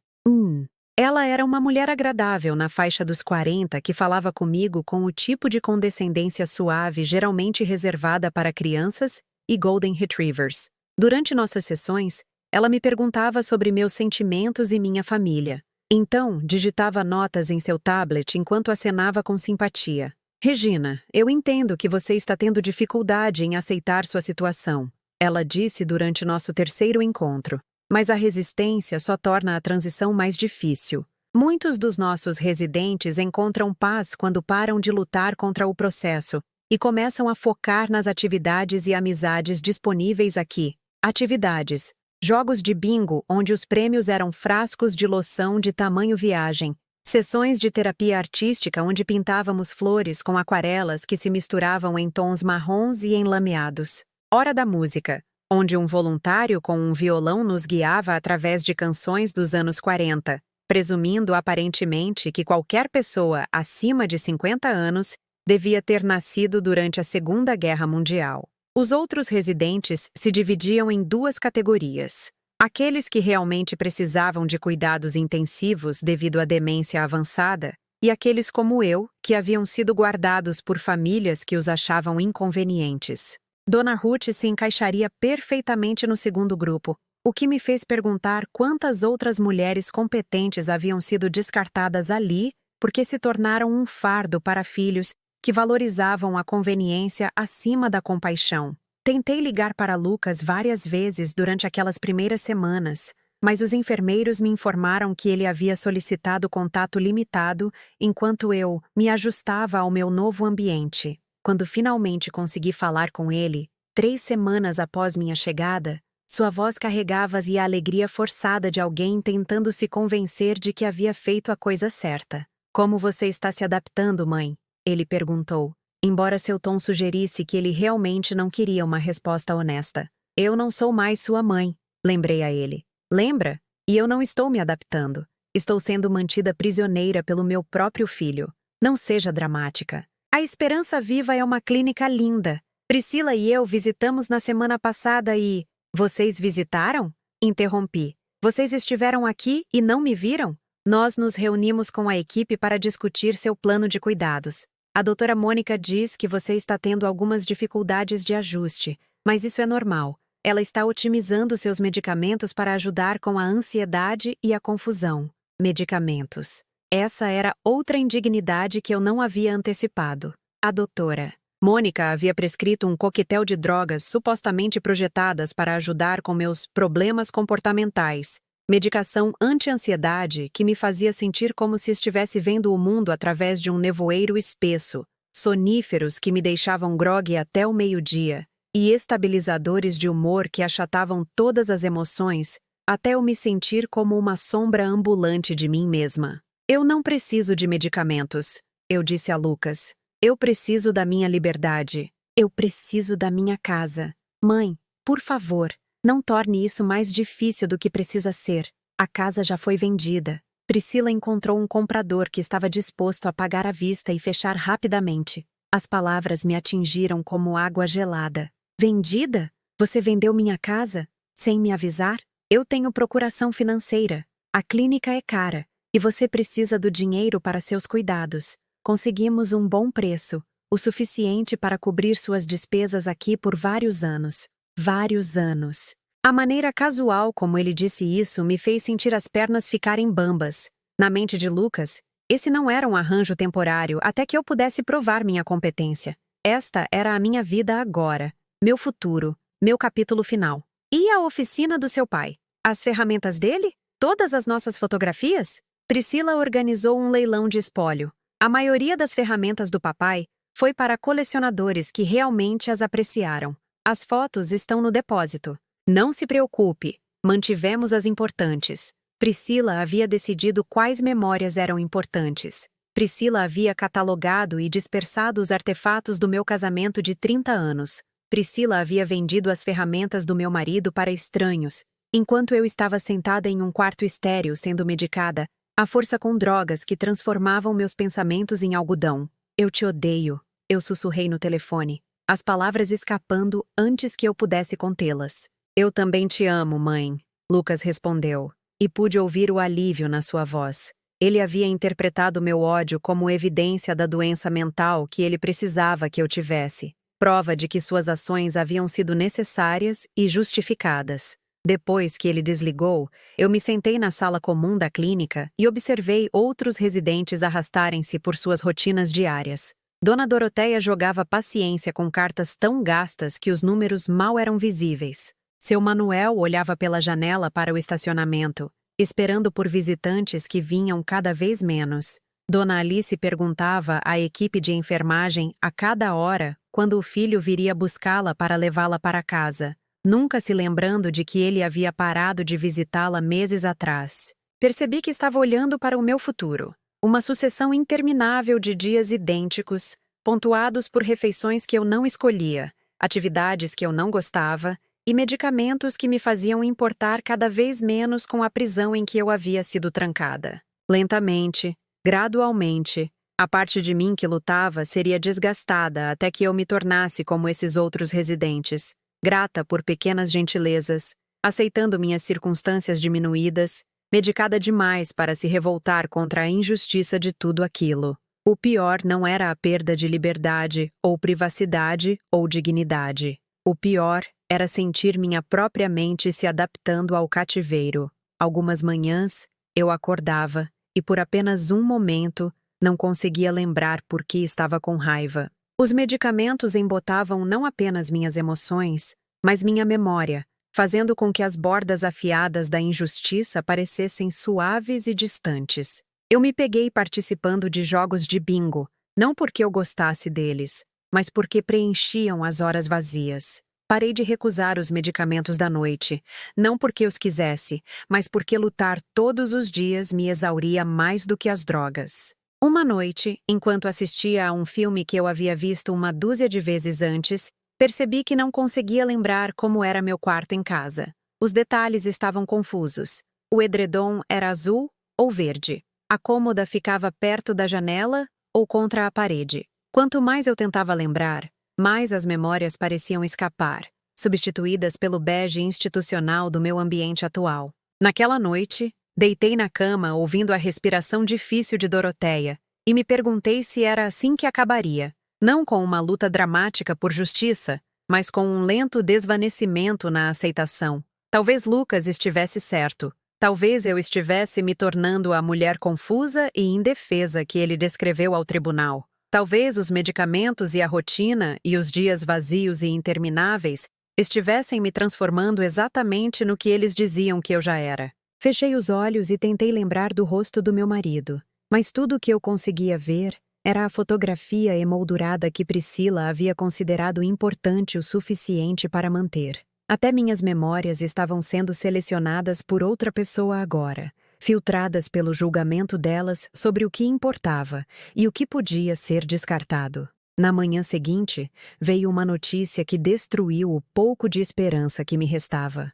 Ela era uma mulher agradável na faixa dos 40 que falava comigo com o tipo de condescendência suave geralmente reservada para crianças e Golden Retrievers. Durante nossas sessões, ela me perguntava sobre meus sentimentos e minha família. Então, digitava notas em seu tablet enquanto acenava com simpatia. Regina, eu entendo que você está tendo dificuldade em aceitar sua situação, ela disse durante nosso 3º encontro. Mas a resistência só torna a transição mais difícil. Muitos dos nossos residentes encontram paz quando param de lutar contra o processo e começam a focar nas atividades e amizades disponíveis aqui. Atividades. Jogos de bingo, onde os prêmios eram frascos de loção de tamanho viagem. Sessões de terapia artística onde pintávamos flores com aquarelas que se misturavam em tons marrons e enlameados. Hora da música, onde um voluntário com um violão nos guiava através de canções dos anos 40, presumindo aparentemente que qualquer pessoa acima de 50 anos devia ter nascido durante a Segunda Guerra Mundial. Os outros residentes se dividiam em 2 categorias. Aqueles que realmente precisavam de cuidados intensivos devido à demência avançada, e aqueles como eu, que haviam sido guardados por famílias que os achavam inconvenientes. Dona Ruth se encaixaria perfeitamente no 2º grupo, o que me fez perguntar quantas outras mulheres competentes haviam sido descartadas ali porque se tornaram um fardo para filhos que valorizavam a conveniência acima da compaixão. Tentei ligar para Lucas várias vezes durante aquelas primeiras semanas, mas os enfermeiros me informaram que ele havia solicitado contato limitado enquanto eu me ajustava ao meu novo ambiente. Quando finalmente consegui falar com ele, 3 semanas após minha chegada, sua voz carregava a alegria forçada de alguém tentando se convencer de que havia feito a coisa certa. Como você está se adaptando, mãe? Ele perguntou, embora seu tom sugerisse que ele realmente não queria uma resposta honesta. Eu não sou mais sua mãe, lembrei a ele. Lembra? E eu não estou me adaptando. Estou sendo mantida prisioneira pelo meu próprio filho. Não seja dramática. A Esperança Viva é uma clínica linda. Priscila e eu visitamos na semana passada e... Vocês visitaram? Interrompi. Vocês estiveram aqui e não me viram? Nós nos reunimos com a equipe para discutir seu plano de cuidados. A doutora Mônica diz que você está tendo algumas dificuldades de ajuste, mas isso é normal. Ela está otimizando seus medicamentos para ajudar com a ansiedade e a confusão. Medicamentos. Essa era outra indignidade que eu não havia antecipado. A doutora Mônica havia prescrito um coquetel de drogas supostamente projetadas para ajudar com meus problemas comportamentais. Medicação anti-ansiedade que me fazia sentir como se estivesse vendo o mundo através de um nevoeiro espesso, soníferos que me deixavam grogue até o meio-dia, e estabilizadores de humor que achatavam todas as emoções, até eu me sentir como uma sombra ambulante de mim mesma. Eu não preciso de medicamentos, eu disse a Lucas. Eu preciso da minha liberdade. Eu preciso da minha casa. Mãe, por favor, não torne isso mais difícil do que precisa ser. A casa já foi vendida. Priscila encontrou um comprador que estava disposto a pagar à vista e fechar rapidamente. As palavras me atingiram como água gelada. Vendida? Você vendeu minha casa? Sem me avisar? Eu tenho procuração financeira. A clínica é cara, e você precisa do dinheiro para seus cuidados. Conseguimos um bom preço, o suficiente para cobrir suas despesas aqui por vários anos. Vários anos. A maneira casual como ele disse isso me fez sentir as pernas ficarem bambas. Na mente de Lucas, esse não era um arranjo temporário até que eu pudesse provar minha competência. Esta era a minha vida agora, meu futuro, meu capítulo final. E a oficina do seu pai? As ferramentas dele? Todas as nossas fotografias? Priscila organizou um leilão de espólio. A maioria das ferramentas do papai foi para colecionadores que realmente as apreciaram. As fotos estão no depósito. Não se preocupe, mantivemos as importantes. Priscila havia decidido quais memórias eram importantes. Priscila havia catalogado e dispersado os artefatos do meu casamento de 30 anos. Priscila havia vendido as ferramentas do meu marido para estranhos, enquanto eu estava sentada em um quarto estéril sendo medicada, à força com drogas que transformavam meus pensamentos em algodão. Eu te odeio, eu sussurrei no telefone, as palavras escapando antes que eu pudesse contê-las. Eu também te amo, mãe, Lucas respondeu, e pude ouvir o alívio na sua voz. Ele havia interpretado meu ódio como evidência da doença mental que ele precisava que eu tivesse, prova de que suas ações haviam sido necessárias e justificadas. Depois que ele desligou, eu me sentei na sala comum da clínica e observei outros residentes arrastarem-se por suas rotinas diárias. Dona Doroteia jogava paciência com cartas tão gastas que os números mal eram visíveis. Seu Manuel olhava pela janela para o estacionamento, esperando por visitantes que vinham cada vez menos. Dona Alice perguntava à equipe de enfermagem a cada hora quando o filho viria buscá-la para levá-la para casa, nunca se lembrando de que ele havia parado de visitá-la meses atrás. Percebi que estava olhando para o meu futuro, uma sucessão interminável de dias idênticos, pontuados por refeições que eu não escolhia, atividades que eu não gostava e medicamentos que me faziam importar cada vez menos com a prisão em que eu havia sido trancada. Lentamente, gradualmente, a parte de mim que lutava seria desgastada até que eu me tornasse como esses outros residentes, grata por pequenas gentilezas, aceitando minhas circunstâncias diminuídas, medicada demais para se revoltar contra a injustiça de tudo aquilo. O pior não era a perda de liberdade, ou privacidade, ou dignidade. O pior era sentir minha própria mente se adaptando ao cativeiro. Algumas manhãs, eu acordava e por apenas um momento não conseguia lembrar por que estava com raiva. Os medicamentos embotavam não apenas minhas emoções, mas minha memória, fazendo com que as bordas afiadas da injustiça parecessem suaves e distantes. Eu me peguei participando de jogos de bingo, não porque eu gostasse deles, mas porque preenchiam as horas vazias. Parei de recusar os medicamentos da noite, não porque os quisesse, mas porque lutar todos os dias me exauria mais do que as drogas. Uma noite, enquanto assistia a um filme que eu havia visto uma dúzia de vezes antes, percebi que não conseguia lembrar como era meu quarto em casa. Os detalhes estavam confusos. O edredom era azul ou verde. A cômoda ficava perto da janela ou contra a parede. Quanto mais eu tentava lembrar, mais as memórias pareciam escapar, substituídas pelo bege institucional do meu ambiente atual. Naquela noite, deitei na cama ouvindo a respiração difícil de Doroteia e me perguntei se era assim que acabaria, não com uma luta dramática por justiça, mas com um lento desvanecimento na aceitação. Talvez Lucas estivesse certo. Talvez eu estivesse me tornando a mulher confusa e indefesa que ele descreveu ao tribunal. Talvez os medicamentos e a rotina e os dias vazios e intermináveis estivessem me transformando exatamente no que eles diziam que eu já era. Fechei os olhos e tentei lembrar do rosto do meu marido, mas tudo o que eu conseguia ver era a fotografia emoldurada que Priscila havia considerado importante o suficiente para manter. Até minhas memórias estavam sendo selecionadas por outra pessoa agora, filtradas pelo julgamento delas sobre o que importava e o que podia ser descartado. Na manhã seguinte, veio uma notícia que destruiu o pouco de esperança que me restava.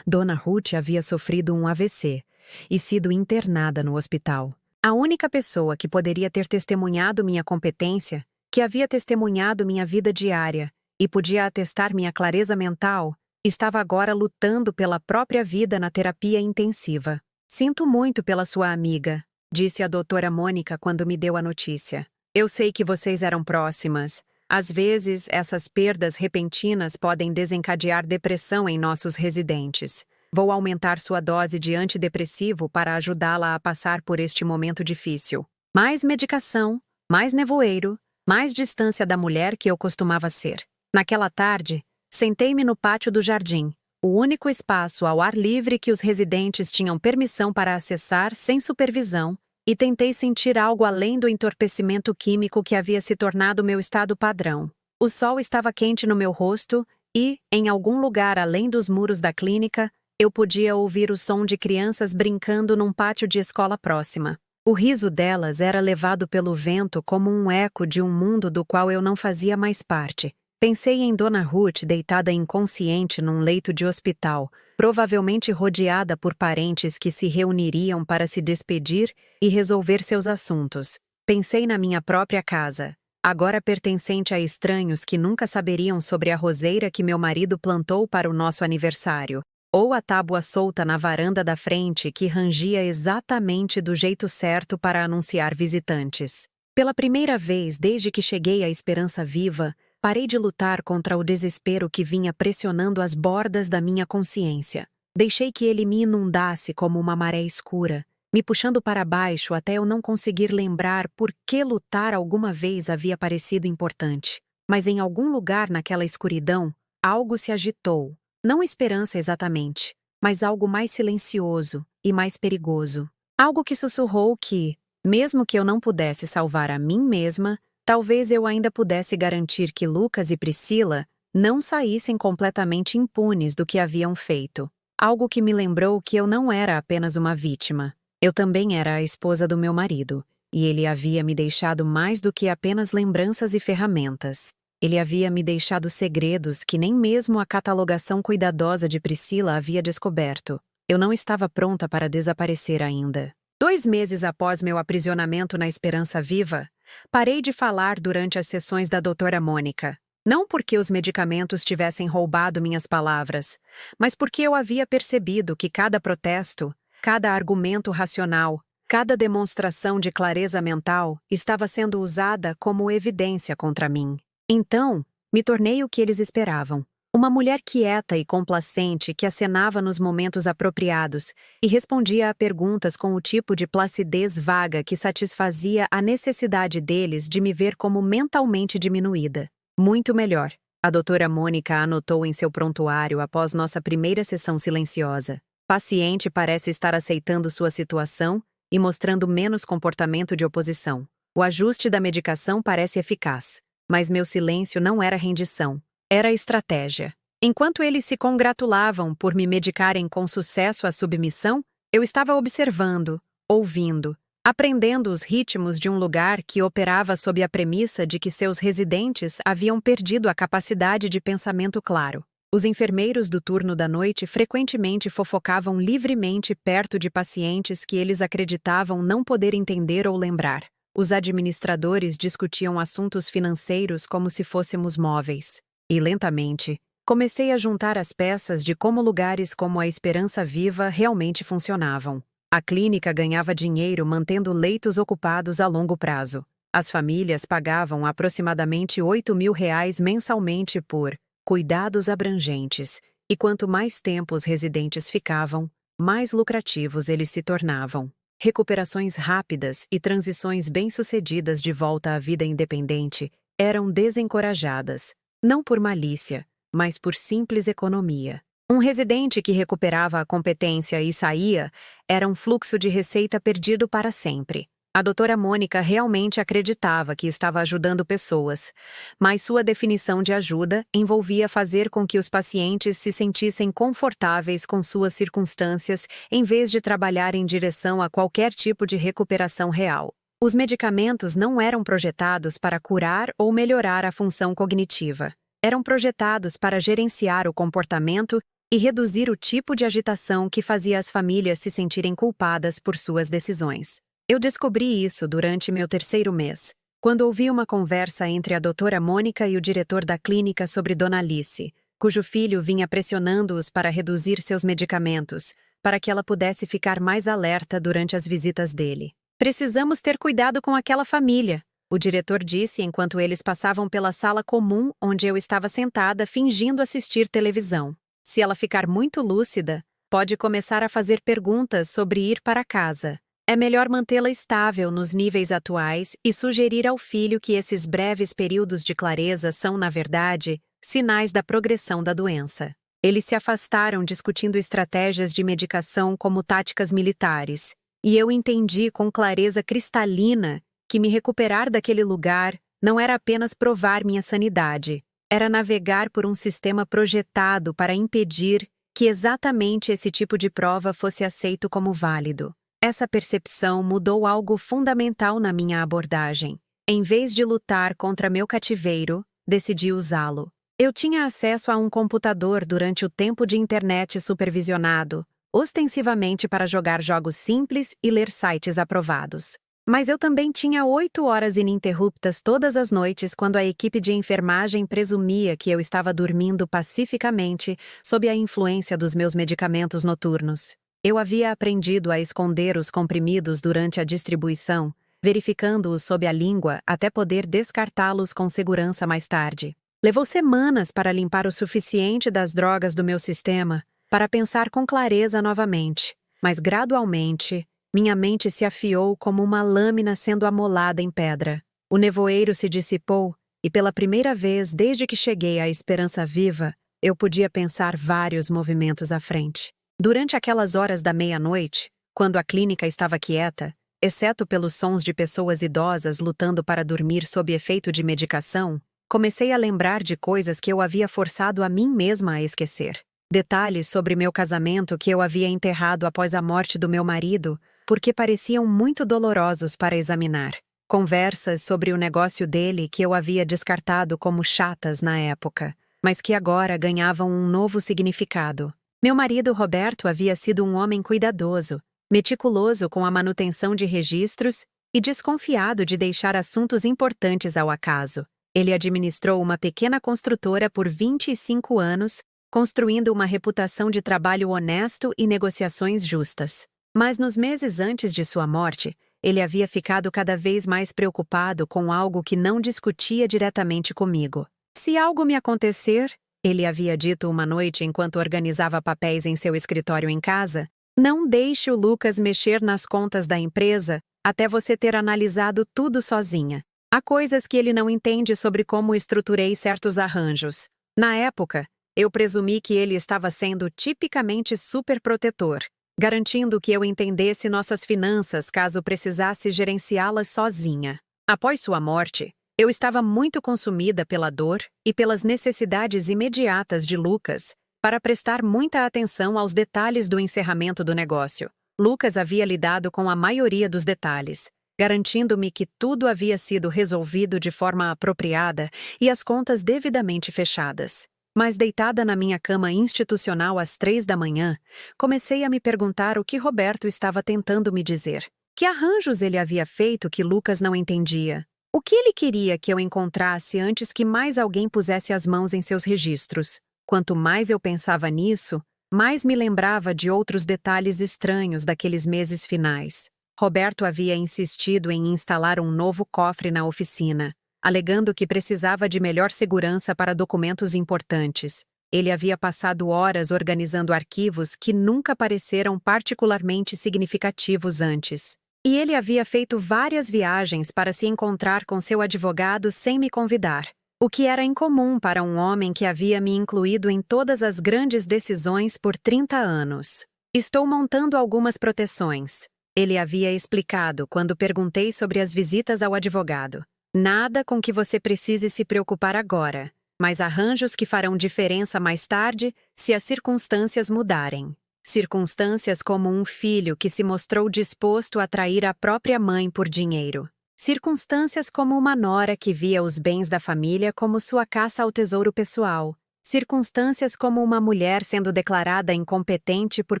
Dona Ruth havia sofrido um AVC e sido internada no hospital. A única pessoa que poderia ter testemunhado minha competência, que havia testemunhado minha vida diária e podia atestar minha clareza mental, estava agora lutando pela própria vida na terapia intensiva. Sinto muito pela sua amiga, disse a doutora Mônica quando me deu a notícia. Eu sei que vocês eram próximas. Às vezes, essas perdas repentinas podem desencadear depressão em nossos residentes. Vou aumentar sua dose de antidepressivo para ajudá-la a passar por este momento difícil. Mais medicação, mais nevoeiro, mais distância da mulher que eu costumava ser. Naquela tarde, sentei-me no pátio do jardim, o único espaço ao ar livre que os residentes tinham permissão para acessar sem supervisão, e tentei sentir algo além do entorpecimento químico que havia se tornado meu estado padrão. O sol estava quente no meu rosto e, em algum lugar além dos muros da clínica, eu podia ouvir o som de crianças brincando num pátio de escola próxima. O riso delas era levado pelo vento como um eco de um mundo do qual eu não fazia mais parte. Pensei em Dona Ruth deitada inconsciente num leito de hospital, provavelmente rodeada por parentes que se reuniriam para se despedir e resolver seus assuntos. Pensei na minha própria casa, agora pertencente a estranhos que nunca saberiam sobre a roseira que meu marido plantou para o nosso aniversário, ou a tábua solta na varanda da frente que rangia exatamente do jeito certo para anunciar visitantes. Pela primeira vez desde que cheguei à Esperança Viva, parei de lutar contra o desespero que vinha pressionando as bordas da minha consciência. Deixei que ele me inundasse como uma maré escura, me puxando para baixo até eu não conseguir lembrar por que lutar alguma vez havia parecido importante. Mas em algum lugar naquela escuridão, algo se agitou. Não esperança exatamente, mas algo mais silencioso e mais perigoso. Algo que sussurrou que, mesmo que eu não pudesse salvar a mim mesma, talvez eu ainda pudesse garantir que Lucas e Priscila não saíssem completamente impunes do que haviam feito. Algo que me lembrou que eu não era apenas uma vítima. Eu também era a esposa do meu marido, e ele havia me deixado mais do que apenas lembranças e ferramentas. Ele havia me deixado segredos que nem mesmo a catalogação cuidadosa de Priscila havia descoberto. Eu não estava pronta para desaparecer ainda. 2 meses após meu aprisionamento na Esperança Viva, parei de falar durante as sessões da doutora Mônica. Não porque os medicamentos tivessem roubado minhas palavras, mas porque eu havia percebido que cada protesto, cada argumento racional, cada demonstração de clareza mental estava sendo usada como evidência contra mim. Então, me tornei o que eles esperavam. Uma mulher quieta e complacente que acenava nos momentos apropriados e respondia a perguntas com o tipo de placidez vaga que satisfazia a necessidade deles de me ver como mentalmente diminuída. Muito melhor, a doutora Mônica anotou em seu prontuário após nossa primeira sessão silenciosa. Paciente parece estar aceitando sua situação e mostrando menos comportamento de oposição. O ajuste da medicação parece eficaz. Mas meu silêncio não era rendição, era estratégia. Enquanto eles se congratulavam por me medicarem com sucesso à submissão, eu estava observando, ouvindo, aprendendo os ritmos de um lugar que operava sob a premissa de que seus residentes haviam perdido a capacidade de pensamento claro. Os enfermeiros do turno da noite frequentemente fofocavam livremente perto de pacientes que eles acreditavam não poder entender ou lembrar. Os administradores discutiam assuntos financeiros como se fôssemos móveis. E, lentamente, comecei a juntar as peças de como lugares como a Esperança Viva realmente funcionavam. A clínica ganhava dinheiro mantendo leitos ocupados a longo prazo. As famílias pagavam aproximadamente R$ 8.000 mensalmente por cuidados abrangentes, e quanto mais tempo os residentes ficavam, mais lucrativos eles se tornavam. Recuperações rápidas e transições bem-sucedidas de volta à vida independente eram desencorajadas, não por malícia, mas por simples economia. Um residente que recuperava a competência e saía era um fluxo de receita perdido para sempre. A doutora Mônica realmente acreditava que estava ajudando pessoas, mas sua definição de ajuda envolvia fazer com que os pacientes se sentissem confortáveis com suas circunstâncias em vez de trabalhar em direção a qualquer tipo de recuperação real. Os medicamentos não eram projetados para curar ou melhorar a função cognitiva. Eram projetados para gerenciar o comportamento e reduzir o tipo de agitação que fazia as famílias se sentirem culpadas por suas decisões. Eu descobri isso durante meu 3º mês, quando ouvi uma conversa entre a doutora Mônica e o diretor da clínica sobre Dona Alice, cujo filho vinha pressionando-os para reduzir seus medicamentos, para que ela pudesse ficar mais alerta durante as visitas dele. Precisamos ter cuidado com aquela família, o diretor disse enquanto eles passavam pela sala comum onde eu estava sentada fingindo assistir televisão. Se ela ficar muito lúcida, pode começar a fazer perguntas sobre ir para casa. É melhor mantê-la estável nos níveis atuais e sugerir ao filho que esses breves períodos de clareza são, na verdade, sinais da progressão da doença. Eles se afastaram discutindo estratégias de medicação como táticas militares, e eu entendi com clareza cristalina que me recuperar daquele lugar não era apenas provar minha sanidade, era navegar por um sistema projetado para impedir que exatamente esse tipo de prova fosse aceito como válido. Essa percepção mudou algo fundamental na minha abordagem. Em vez de lutar contra meu cativeiro, decidi usá-lo. Eu tinha acesso a um computador durante o tempo de internet supervisionado, ostensivamente para jogar jogos simples e ler sites aprovados. Mas eu também tinha 8 horas ininterruptas todas as noites quando a equipe de enfermagem presumia que eu estava dormindo pacificamente sob a influência dos meus medicamentos noturnos. Eu havia aprendido a esconder os comprimidos durante a distribuição, verificando-os sob a língua até poder descartá-los com segurança mais tarde. Levou semanas para limpar o suficiente das drogas do meu sistema para pensar com clareza novamente, mas gradualmente, minha mente se afiou como uma lâmina sendo amolada em pedra. O nevoeiro se dissipou e pela primeira vez desde que cheguei à esperança viva, eu podia pensar vários movimentos à frente. Durante aquelas horas da meia-noite, quando a clínica estava quieta, exceto pelos sons de pessoas idosas lutando para dormir sob efeito de medicação, comecei a lembrar de coisas que eu havia forçado a mim mesma a esquecer. Detalhes sobre meu casamento que eu havia enterrado após a morte do meu marido, porque pareciam muito dolorosos para examinar. Conversas sobre o negócio dele que eu havia descartado como chatas na época, mas que agora ganhavam um novo significado. Meu marido Roberto havia sido um homem cuidadoso, meticuloso com a manutenção de registros e desconfiado de deixar assuntos importantes ao acaso. Ele administrou uma pequena construtora por 25 anos, construindo uma reputação de trabalho honesto e negociações justas. Mas nos meses antes de sua morte, ele havia ficado cada vez mais preocupado com algo que não discutia diretamente comigo. Se algo me acontecer, ele havia dito uma noite enquanto organizava papéis em seu escritório em casa, não deixe o Lucas mexer nas contas da empresa até você ter analisado tudo sozinha. Há coisas que ele não entende sobre como estruturei certos arranjos. Na época, eu presumi que ele estava sendo tipicamente superprotetor, garantindo que eu entendesse nossas finanças caso precisasse gerenciá-las sozinha. Após sua morte, eu estava muito consumida pela dor e pelas necessidades imediatas de Lucas para prestar muita atenção aos detalhes do encerramento do negócio. Lucas havia lidado com a maioria dos detalhes, garantindo-me que tudo havia sido resolvido de forma apropriada e as contas devidamente fechadas. Mas deitada na minha cama institucional às 3 da manhã, comecei a me perguntar o que Roberto estava tentando me dizer. Que arranjos ele havia feito que Lucas não entendia? O que ele queria que eu encontrasse antes que mais alguém pusesse as mãos em seus registros? Quanto mais eu pensava nisso, mais me lembrava de outros detalhes estranhos daqueles meses finais. Roberto havia insistido em instalar um novo cofre na oficina, alegando que precisava de melhor segurança para documentos importantes. Ele havia passado horas organizando arquivos que nunca pareceram particularmente significativos antes. E ele havia feito várias viagens para se encontrar com seu advogado sem me convidar, o que era incomum para um homem que havia me incluído em todas as grandes decisões por 30 anos. Estou montando algumas proteções, ele havia explicado quando perguntei sobre as visitas ao advogado. Nada com que você precise se preocupar agora, mas arranjos que farão diferença mais tarde se as circunstâncias mudarem. Circunstâncias como um filho que se mostrou disposto a trair a própria mãe por dinheiro. Circunstâncias como uma nora que via os bens da família como sua caça ao tesouro pessoal. Circunstâncias como uma mulher sendo declarada incompetente por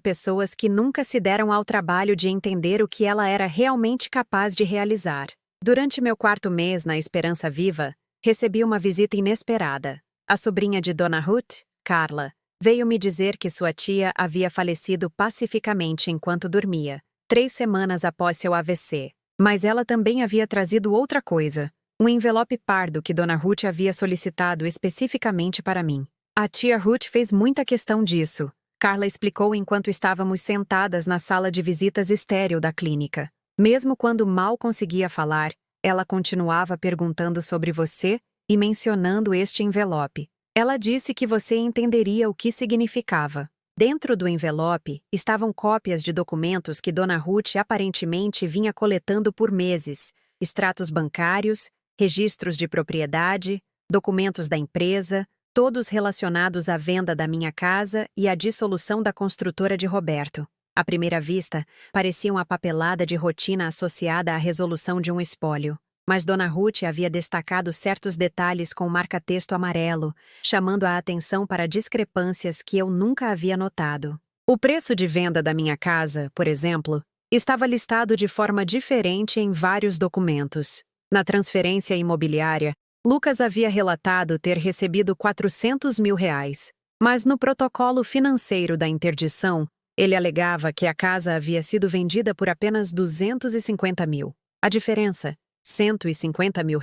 pessoas que nunca se deram ao trabalho de entender o que ela era realmente capaz de realizar. Durante meu 4º mês na Esperança Viva, recebi uma visita inesperada. A sobrinha de Dona Ruth, Carla, veio me dizer que sua tia havia falecido pacificamente enquanto dormia, 3 semanas após seu AVC. Mas ela também havia trazido outra coisa, um envelope pardo que Dona Ruth havia solicitado especificamente para mim. A tia Ruth fez muita questão disso, Carla explicou enquanto estávamos sentadas na sala de visitas estéril da clínica. Mesmo quando mal conseguia falar, ela continuava perguntando sobre você e mencionando este envelope. Ela disse que você entenderia o que significava. Dentro do envelope estavam cópias de documentos que Dona Ruth aparentemente vinha coletando por meses, extratos bancários, registros de propriedade, documentos da empresa, todos relacionados à venda da minha casa e à dissolução da construtora de Roberto. À primeira vista, parecia uma papelada de rotina associada à resolução de um espólio. Mas Dona Ruth havia destacado certos detalhes com marca-texto amarelo, chamando a atenção para discrepâncias que eu nunca havia notado. O preço de venda da minha casa, por exemplo, estava listado de forma diferente em vários documentos. Na transferência imobiliária, Lucas havia relatado ter recebido R$ 400 mil, mas no protocolo financeiro da interdição, ele alegava que a casa havia sido vendida por apenas 250 mil. A diferença, R$ 150 mil,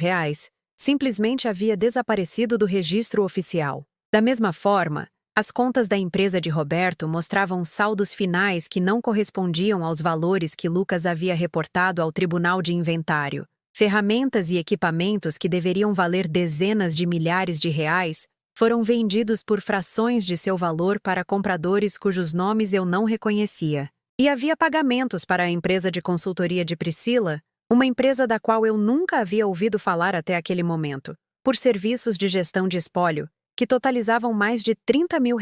simplesmente havia desaparecido do registro oficial. Da mesma forma, as contas da empresa de Roberto mostravam saldos finais que não correspondiam aos valores que Lucas havia reportado ao Tribunal de Inventário. Ferramentas e equipamentos que deveriam valer dezenas de milhares de reais foram vendidos por frações de seu valor para compradores cujos nomes eu não reconhecia. E havia pagamentos para a empresa de consultoria de Priscila, uma empresa da qual eu nunca havia ouvido falar até aquele momento, por serviços de gestão de espólio, que totalizavam mais de R$ 30 mil.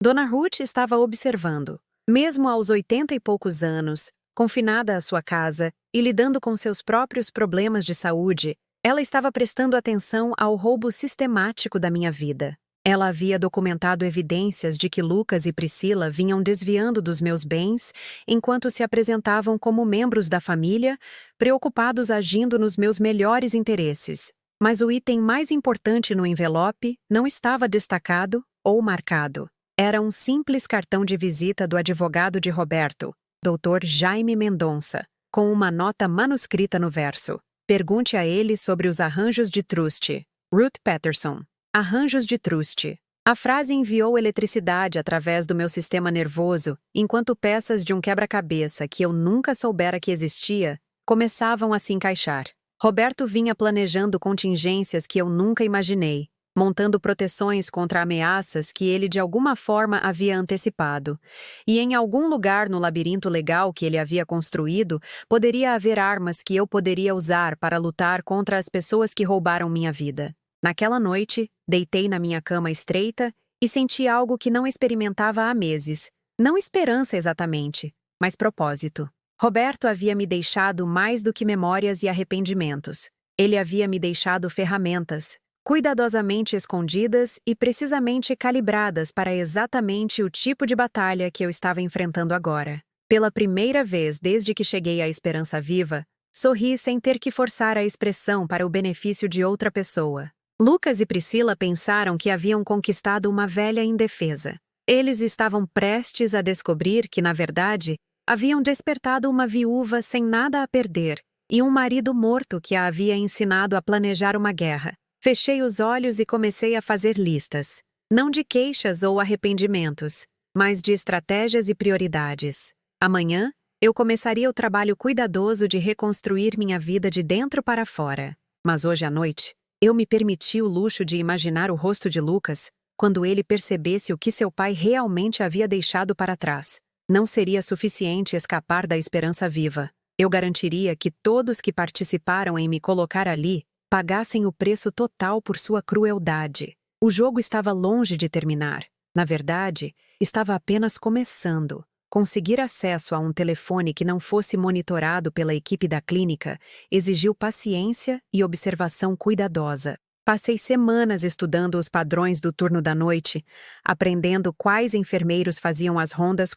Dona Ruth estava observando. Mesmo aos 80 e poucos anos, confinada à sua casa e lidando com seus próprios problemas de saúde, ela estava prestando atenção ao roubo sistemático da minha vida. Ela havia documentado evidências de que Lucas e Priscila vinham desviando dos meus bens enquanto se apresentavam como membros da família, preocupados agindo nos meus melhores interesses. Mas o item mais importante no envelope não estava destacado ou marcado. Era um simples cartão de visita do advogado de Roberto, Dr. Jaime Mendonça, com uma nota manuscrita no verso. Pergunte a ele sobre os arranjos de truste. Ruth Patterson. Arranjos de truste. A frase enviou eletricidade através do meu sistema nervoso, enquanto peças de um quebra-cabeça que eu nunca soubera que existia começavam a se encaixar. Roberto vinha planejando contingências que eu nunca imaginei, montando proteções contra ameaças que ele de alguma forma havia antecipado. E em algum lugar no labirinto legal que ele havia construído, poderia haver armas que eu poderia usar para lutar contra as pessoas que roubaram minha vida. Naquela noite, deitei na minha cama estreita e senti algo que não experimentava há meses. Não esperança exatamente, mas propósito. Roberto havia me deixado mais do que memórias e arrependimentos. Ele havia me deixado ferramentas, cuidadosamente escondidas e precisamente calibradas para exatamente o tipo de batalha que eu estava enfrentando agora. Pela primeira vez desde que cheguei à Esperança Viva, sorri sem ter que forçar a expressão para o benefício de outra pessoa. Lucas e Priscila pensaram que haviam conquistado uma velha indefesa. Eles estavam prestes a descobrir que, na verdade, haviam despertado uma viúva sem nada a perder e um marido morto que a havia ensinado a planejar uma guerra. Fechei os olhos e comecei a fazer listas, não de queixas ou arrependimentos, mas de estratégias e prioridades. Amanhã, eu começaria o trabalho cuidadoso de reconstruir minha vida de dentro para fora. Mas hoje à noite, eu me permiti o luxo de imaginar o rosto de Lucas quando ele percebesse o que seu pai realmente havia deixado para trás. Não seria suficiente escapar da Esperança Viva. Eu garantiria que todos que participaram em me colocar ali pagassem o preço total por sua crueldade. O jogo estava longe de terminar. Na verdade, estava apenas começando. Conseguir acesso a um telefone que não fosse monitorado pela equipe da clínica exigiu paciência e observação cuidadosa. Passei semanas estudando os padrões do turno da noite, aprendendo quais enfermeiros faziam as rondas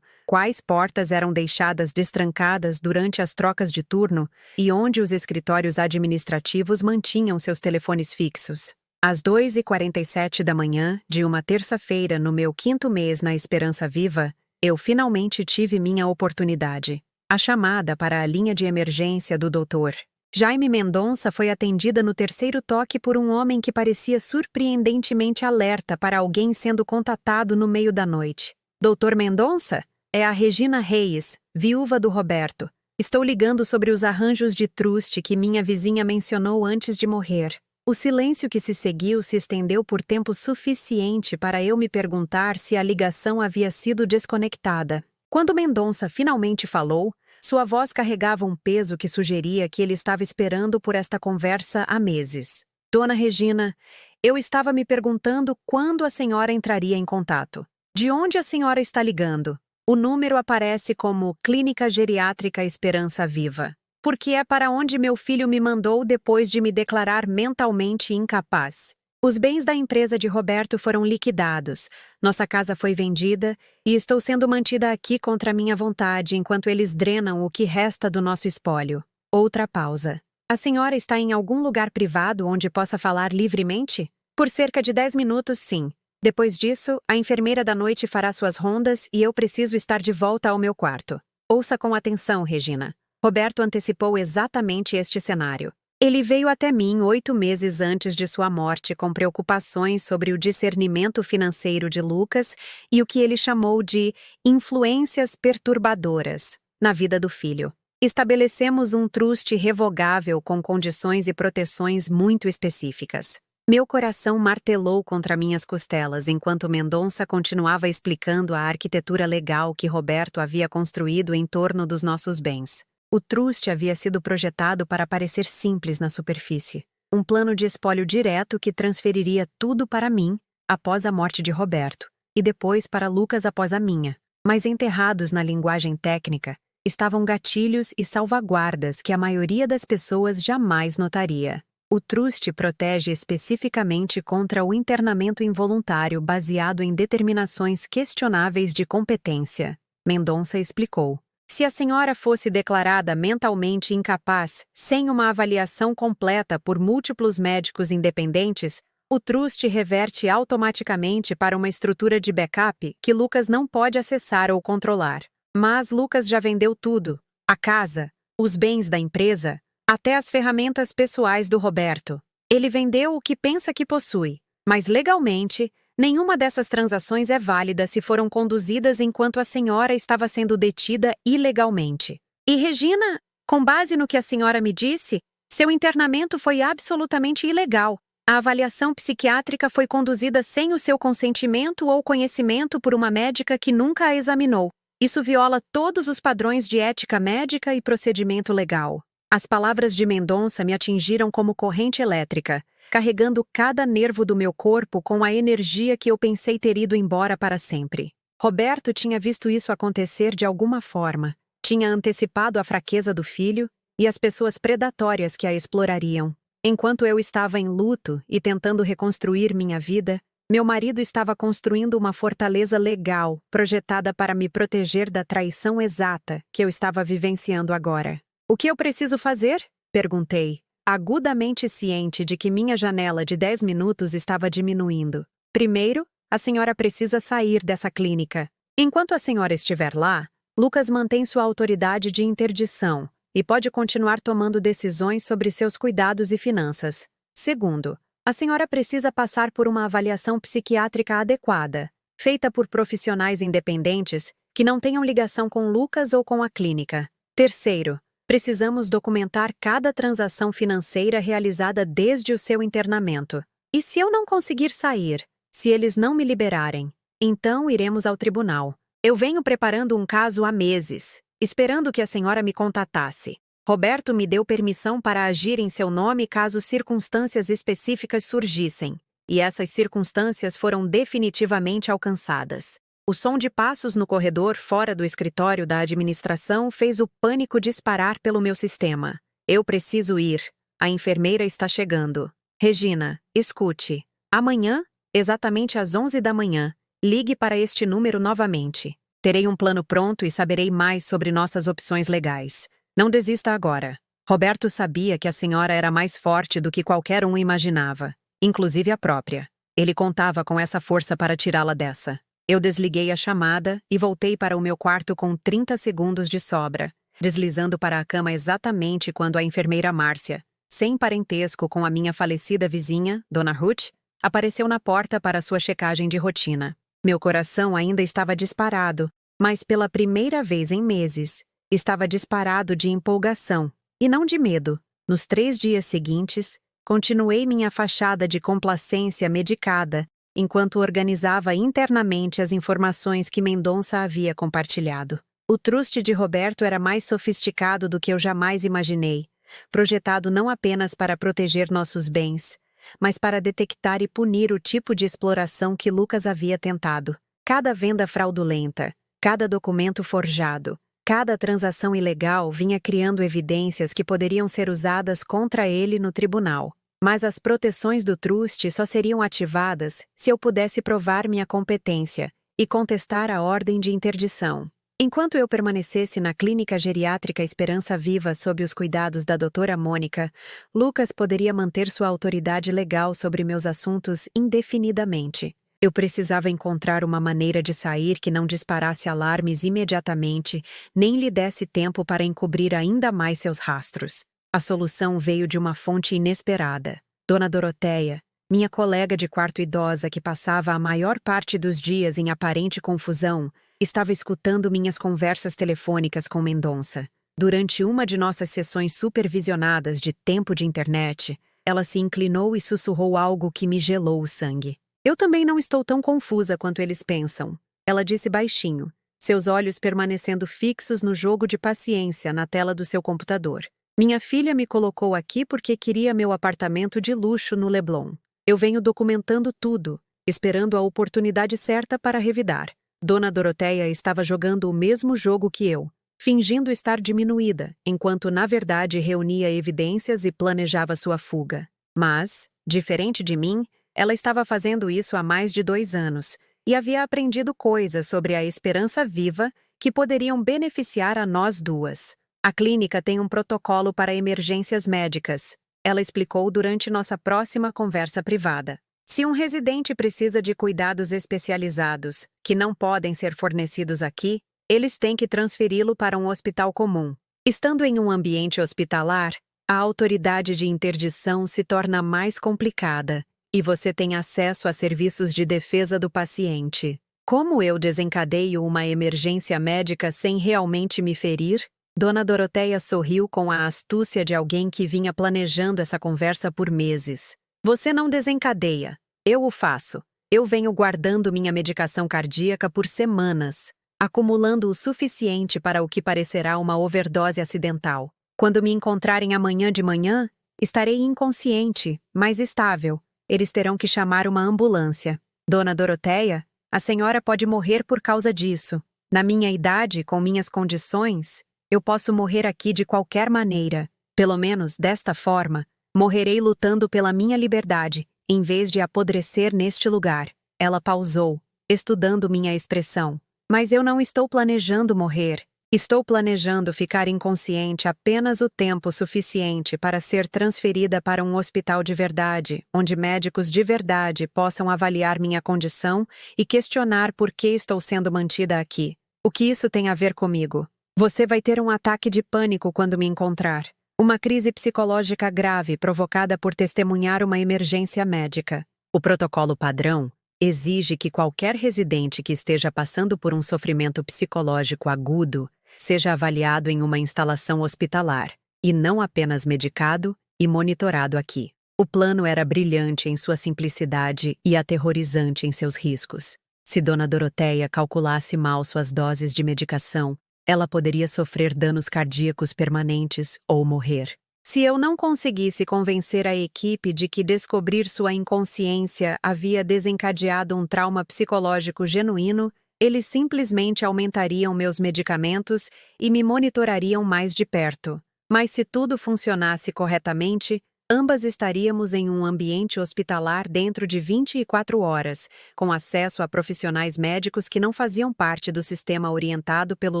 quais portas eram deixadas destrancadas durante as trocas de turno e onde os escritórios administrativos mantinham seus telefones fixos. Às 2h47 da manhã, de uma terça-feira no meu 5º mês na Esperança Viva, eu finalmente tive minha oportunidade. A chamada para a linha de emergência do Dr. Jaime Mendonça foi atendida no 3º toque por um homem que parecia surpreendentemente alerta para alguém sendo contatado no meio da noite. Dr. Mendonça? É a Regina Reis, viúva do Roberto. Estou ligando sobre os arranjos de truste que minha vizinha mencionou antes de morrer. O silêncio que se seguiu se estendeu por tempo suficiente para eu me perguntar se a ligação havia sido desconectada. Quando Mendonça finalmente falou, sua voz carregava um peso que sugeria que ele estava esperando por esta conversa há meses. Dona Regina, eu estava me perguntando quando a senhora entraria em contato. De onde a senhora está ligando? O número aparece como Clínica Geriátrica Esperança Viva, porque é para onde meu filho me mandou depois de me declarar mentalmente incapaz. Os bens da empresa de Roberto foram liquidados, nossa casa foi vendida e estou sendo mantida aqui contra minha vontade enquanto eles drenam o que resta do nosso espólio. Outra pausa. A senhora está em algum lugar privado onde possa falar livremente? Por cerca de 10 minutos, sim. Depois disso, a enfermeira da noite fará suas rondas e eu preciso estar de volta ao meu quarto. Ouça com atenção, Regina. Roberto antecipou exatamente este cenário. Ele veio até mim 8 meses antes de sua morte com preocupações sobre o discernimento financeiro de Lucas e o que ele chamou de influências perturbadoras na vida do filho. Estabelecemos um truste revogável com condições e proteções muito específicas. Meu coração martelou contra minhas costelas enquanto Mendonça continuava explicando a arquitetura legal que Roberto havia construído em torno dos nossos bens. O truste havia sido projetado para parecer simples na superfície. Um plano de espólio direto que transferiria tudo para mim após a morte de Roberto, e depois para Lucas após a minha. Mas enterrados na linguagem técnica, estavam gatilhos e salvaguardas que a maioria das pessoas jamais notaria. O truste protege especificamente contra o internamento involuntário baseado em determinações questionáveis de competência. Mendonça explicou. Se a senhora fosse declarada mentalmente incapaz, sem uma avaliação completa por múltiplos médicos independentes, o truste reverte automaticamente para uma estrutura de backup que Lucas não pode acessar ou controlar. Mas Lucas já vendeu tudo: a casa, os bens da empresa, até as ferramentas pessoais do Roberto. Ele vendeu o que pensa que possui, mas legalmente, nenhuma dessas transações é válida se foram conduzidas enquanto a senhora estava sendo detida ilegalmente. E Regina, com base no que a senhora me disse, seu internamento foi absolutamente ilegal. A avaliação psiquiátrica foi conduzida sem o seu consentimento ou conhecimento por uma médica que nunca a examinou. Isso viola todos os padrões de ética médica e procedimento legal. As palavras de Mendonça me atingiram como corrente elétrica, carregando cada nervo do meu corpo com a energia que eu pensei ter ido embora para sempre. Roberto tinha visto isso acontecer de alguma forma, tinha antecipado a fraqueza do filho e as pessoas predatórias que a explorariam. Enquanto eu estava em luto e tentando reconstruir minha vida, meu marido estava construindo uma fortaleza legal, projetada para me proteger da traição exata que eu estava vivenciando agora. O que eu preciso fazer? Perguntei, agudamente ciente de que minha janela de 10 minutos estava diminuindo. Primeiro, a senhora precisa sair dessa clínica. Enquanto a senhora estiver lá, Lucas mantém sua autoridade de interdição e pode continuar tomando decisões sobre seus cuidados e finanças. Segundo, a senhora precisa passar por uma avaliação psiquiátrica adequada, feita por profissionais independentes que não tenham ligação com Lucas ou com a clínica. Terceiro, precisamos documentar cada transação financeira realizada desde o seu internamento. E se eu não conseguir sair, se eles não me liberarem, então iremos ao tribunal. Eu venho preparando um caso há meses, esperando que a senhora me contatasse. Roberto me deu permissão para agir em seu nome caso circunstâncias específicas surgissem, e essas circunstâncias foram definitivamente alcançadas. O som de passos no corredor fora do escritório da administração fez o pânico disparar pelo meu sistema. Eu preciso ir. A enfermeira está chegando. Regina, escute. Amanhã, exatamente às 11 da manhã, ligue para este número novamente. Terei um plano pronto e saberei mais sobre nossas opções legais. Não desista agora. Roberto sabia que a senhora era mais forte do que qualquer um imaginava, inclusive a própria. Ele contava com essa força para tirá-la dessa. Eu desliguei a chamada e voltei para o meu quarto com 30 segundos de sobra, deslizando para a cama exatamente quando a enfermeira Márcia, sem parentesco com a minha falecida vizinha, Dona Ruth, apareceu na porta para sua checagem de rotina. Meu coração ainda estava disparado, mas pela primeira vez em meses, estava disparado de empolgação, e não de medo. Nos 3 dias seguintes, continuei minha fachada de complacência medicada, enquanto organizava internamente as informações que Mendonça havia compartilhado. O truste de Roberto era mais sofisticado do que eu jamais imaginei, projetado não apenas para proteger nossos bens, mas para detectar e punir o tipo de exploração que Lucas havia tentado. Cada venda fraudulenta, Cada documento forjado, cada transação ilegal vinha criando evidências que poderiam ser usadas contra ele no tribunal. Mas as proteções do trust só seriam ativadas se eu pudesse provar minha competência e contestar a ordem de interdição. Enquanto eu permanecesse na clínica geriátrica Esperança Viva sob os cuidados da doutora Mônica, Lucas poderia manter sua autoridade legal sobre meus assuntos indefinidamente. Eu precisava encontrar uma maneira de sair que não disparasse alarmes imediatamente, nem lhe desse tempo para encobrir ainda mais seus rastros. A solução veio de uma fonte inesperada. Dona Doroteia, minha colega de quarto idosa que passava a maior parte dos dias em aparente confusão, estava escutando minhas conversas telefônicas com Mendonça. Durante uma de nossas sessões supervisionadas de tempo de internet, ela se inclinou e sussurrou algo que me gelou o sangue. Eu também não estou tão confusa quanto eles pensam, ela disse baixinho, seus olhos permanecendo fixos no jogo de paciência na tela do seu computador. Minha filha me colocou aqui porque queria meu apartamento de luxo no Leblon. Eu venho documentando tudo, esperando a oportunidade certa para revidar. Dona Doroteia estava jogando o mesmo jogo que eu, fingindo estar diminuída, enquanto na verdade reunia evidências e planejava sua fuga. Mas, diferente de mim, ela estava fazendo isso há mais de 2 anos e havia aprendido coisas sobre a Esperança Viva que poderiam beneficiar a nós duas. A clínica tem um protocolo para emergências médicas, ela explicou durante nossa próxima conversa privada. Se um residente precisa de cuidados especializados, que não podem ser fornecidos aqui, eles têm que transferi-lo para um hospital comum. Estando em um ambiente hospitalar, a autoridade de interdição se torna mais complicada e você tem acesso a serviços de defesa do paciente. Como eu desencadeio uma emergência médica sem realmente me ferir? Dona Doroteia sorriu com a astúcia de alguém que vinha planejando essa conversa por meses. Você não desencadeia. Eu o faço. Eu venho guardando minha medicação cardíaca por semanas, acumulando o suficiente para o que parecerá uma overdose acidental. Quando me encontrarem amanhã de manhã, estarei inconsciente, mas estável. Eles terão que chamar uma ambulância. Dona Doroteia, a senhora pode morrer por causa disso. Na minha idade, com minhas condições, eu posso morrer aqui de qualquer maneira. Pelo menos, desta forma, morrerei lutando pela minha liberdade, em vez de apodrecer neste lugar. Ela pausou, estudando minha expressão. Mas eu não estou planejando morrer. Estou planejando ficar inconsciente apenas o tempo suficiente para ser transferida para um hospital de verdade, onde médicos de verdade possam avaliar minha condição e questionar por que estou sendo mantida aqui. O que isso tem a ver comigo? Você vai ter um ataque de pânico quando me encontrar. Uma crise psicológica grave provocada por testemunhar uma emergência médica. O protocolo padrão exige que qualquer residente que esteja passando por um sofrimento psicológico agudo seja avaliado em uma instalação hospitalar, e não apenas medicado e monitorado aqui. O plano era brilhante em sua simplicidade e aterrorizante em seus riscos. Se Dona Doroteia calculasse mal suas doses de medicação, ela poderia sofrer danos cardíacos permanentes ou morrer. Se eu não conseguisse convencer a equipe de que descobrir sua inconsciência havia desencadeado um trauma psicológico genuíno, eles simplesmente aumentariam meus medicamentos e me monitorariam mais de perto. Mas se tudo funcionasse corretamente, ambas estaríamos em um ambiente hospitalar dentro de 24 horas, com acesso a profissionais médicos que não faziam parte do sistema orientado pelo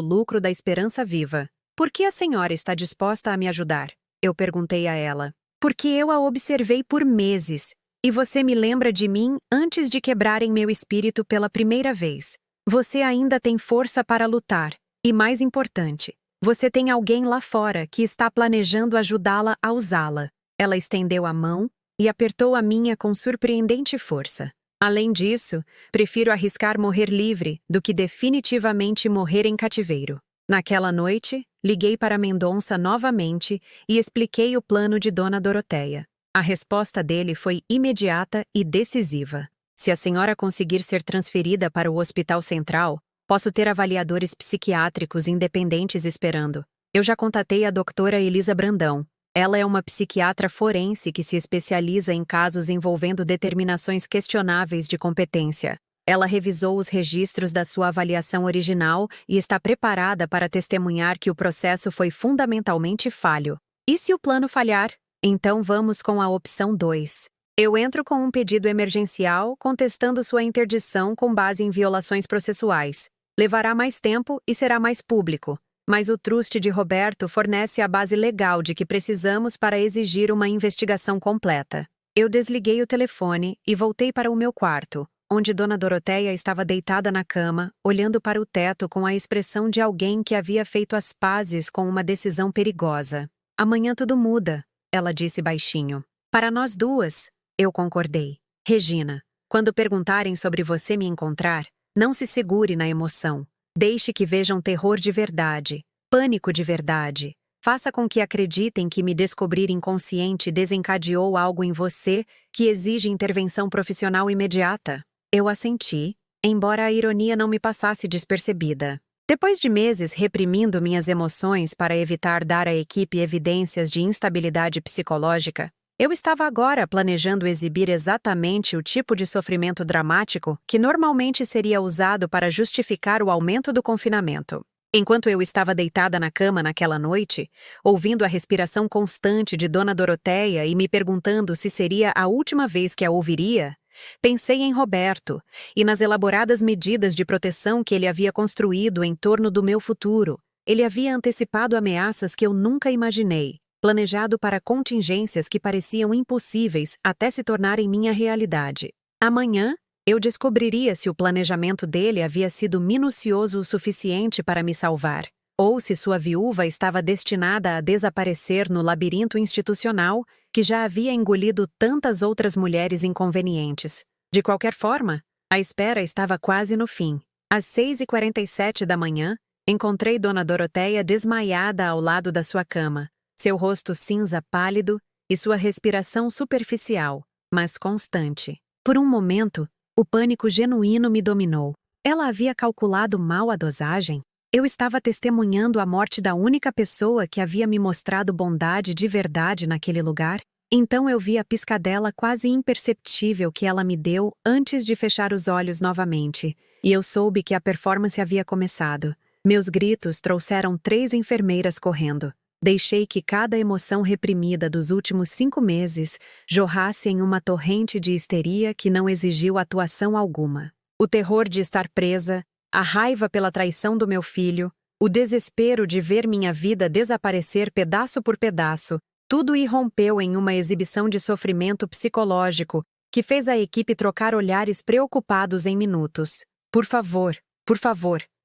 lucro da Esperança Viva. Por que a senhora está disposta a me ajudar? Eu perguntei a ela. Porque eu a observei por meses, e você me lembra de mim antes de quebrarem meu espírito pela primeira vez. Você ainda tem força para lutar, e mais importante, você tem alguém lá fora que está planejando ajudá-la a usá-la. Ela estendeu a mão e apertou a minha com surpreendente força. Além disso, prefiro arriscar morrer livre do que definitivamente morrer em cativeiro. Naquela noite, liguei para Mendonça novamente e expliquei o plano de Dona Doroteia. A resposta dele foi imediata e decisiva. Se a senhora conseguir ser transferida para o Hospital Central, posso ter avaliadores psiquiátricos independentes esperando. Eu já contatei a doutora Elisa Brandão. Ela é uma psiquiatra forense que se especializa em casos envolvendo determinações questionáveis de competência. Ela revisou os registros da sua avaliação original e está preparada para testemunhar que o processo foi fundamentalmente falho. E se o plano falhar? Então vamos com a opção 2. Eu entro com um pedido emergencial contestando sua interdição com base em violações processuais. Levará mais tempo e será mais público, mas o truste de Roberto fornece a base legal de que precisamos para exigir uma investigação completa. Eu desliguei o telefone e voltei para o meu quarto, onde Dona Doroteia estava deitada na cama, olhando para o teto com a expressão de alguém que havia feito as pazes com uma decisão perigosa. Amanhã tudo muda, ela disse baixinho. Para nós duas, eu concordei. Regina, quando perguntarem sobre você me encontrar, não se segure na emoção. Deixe que vejam terror de verdade, pânico de verdade. Faça com que acreditem que me descobrir inconsciente desencadeou algo em você que exige intervenção profissional imediata. Eu assenti, embora a ironia não me passasse despercebida. Depois de meses reprimindo minhas emoções para evitar dar à equipe evidências de instabilidade psicológica, eu estava agora planejando exibir exatamente o tipo de sofrimento dramático que normalmente seria usado para justificar o aumento do confinamento. Enquanto eu estava deitada na cama naquela noite, ouvindo a respiração constante de Dona Doroteia e me perguntando se seria a última vez que a ouviria, pensei em Roberto e nas elaboradas medidas de proteção que ele havia construído em torno do meu futuro. Ele havia antecipado ameaças que eu nunca imaginei, planejado para contingências que pareciam impossíveis até se tornarem minha realidade. Amanhã, eu descobriria se o planejamento dele havia sido minucioso o suficiente para me salvar, ou se sua viúva estava destinada a desaparecer no labirinto institucional que já havia engolido tantas outras mulheres inconvenientes. De qualquer forma, a espera estava quase no fim. Às 6h47 da manhã, encontrei Dona Doroteia desmaiada ao lado da sua cama, seu rosto cinza pálido e sua respiração superficial, mas constante. Por um momento, o pânico genuíno me dominou. Ela havia calculado mal a dosagem? Eu estava testemunhando a morte da única pessoa que havia me mostrado bondade de verdade naquele lugar? Então eu vi a piscadela quase imperceptível que ela me deu antes de fechar os olhos novamente, e eu soube que a performance havia começado. Meus gritos trouxeram 3 enfermeiras correndo. Deixei que cada emoção reprimida dos últimos 5 meses jorrasse em uma torrente de histeria que não exigiu atuação alguma. O terror de estar presa, a raiva pela traição do meu filho, o desespero de ver minha vida desaparecer pedaço por pedaço, tudo irrompeu em uma exibição de sofrimento psicológico que fez a equipe trocar olhares preocupados em minutos. Por favor,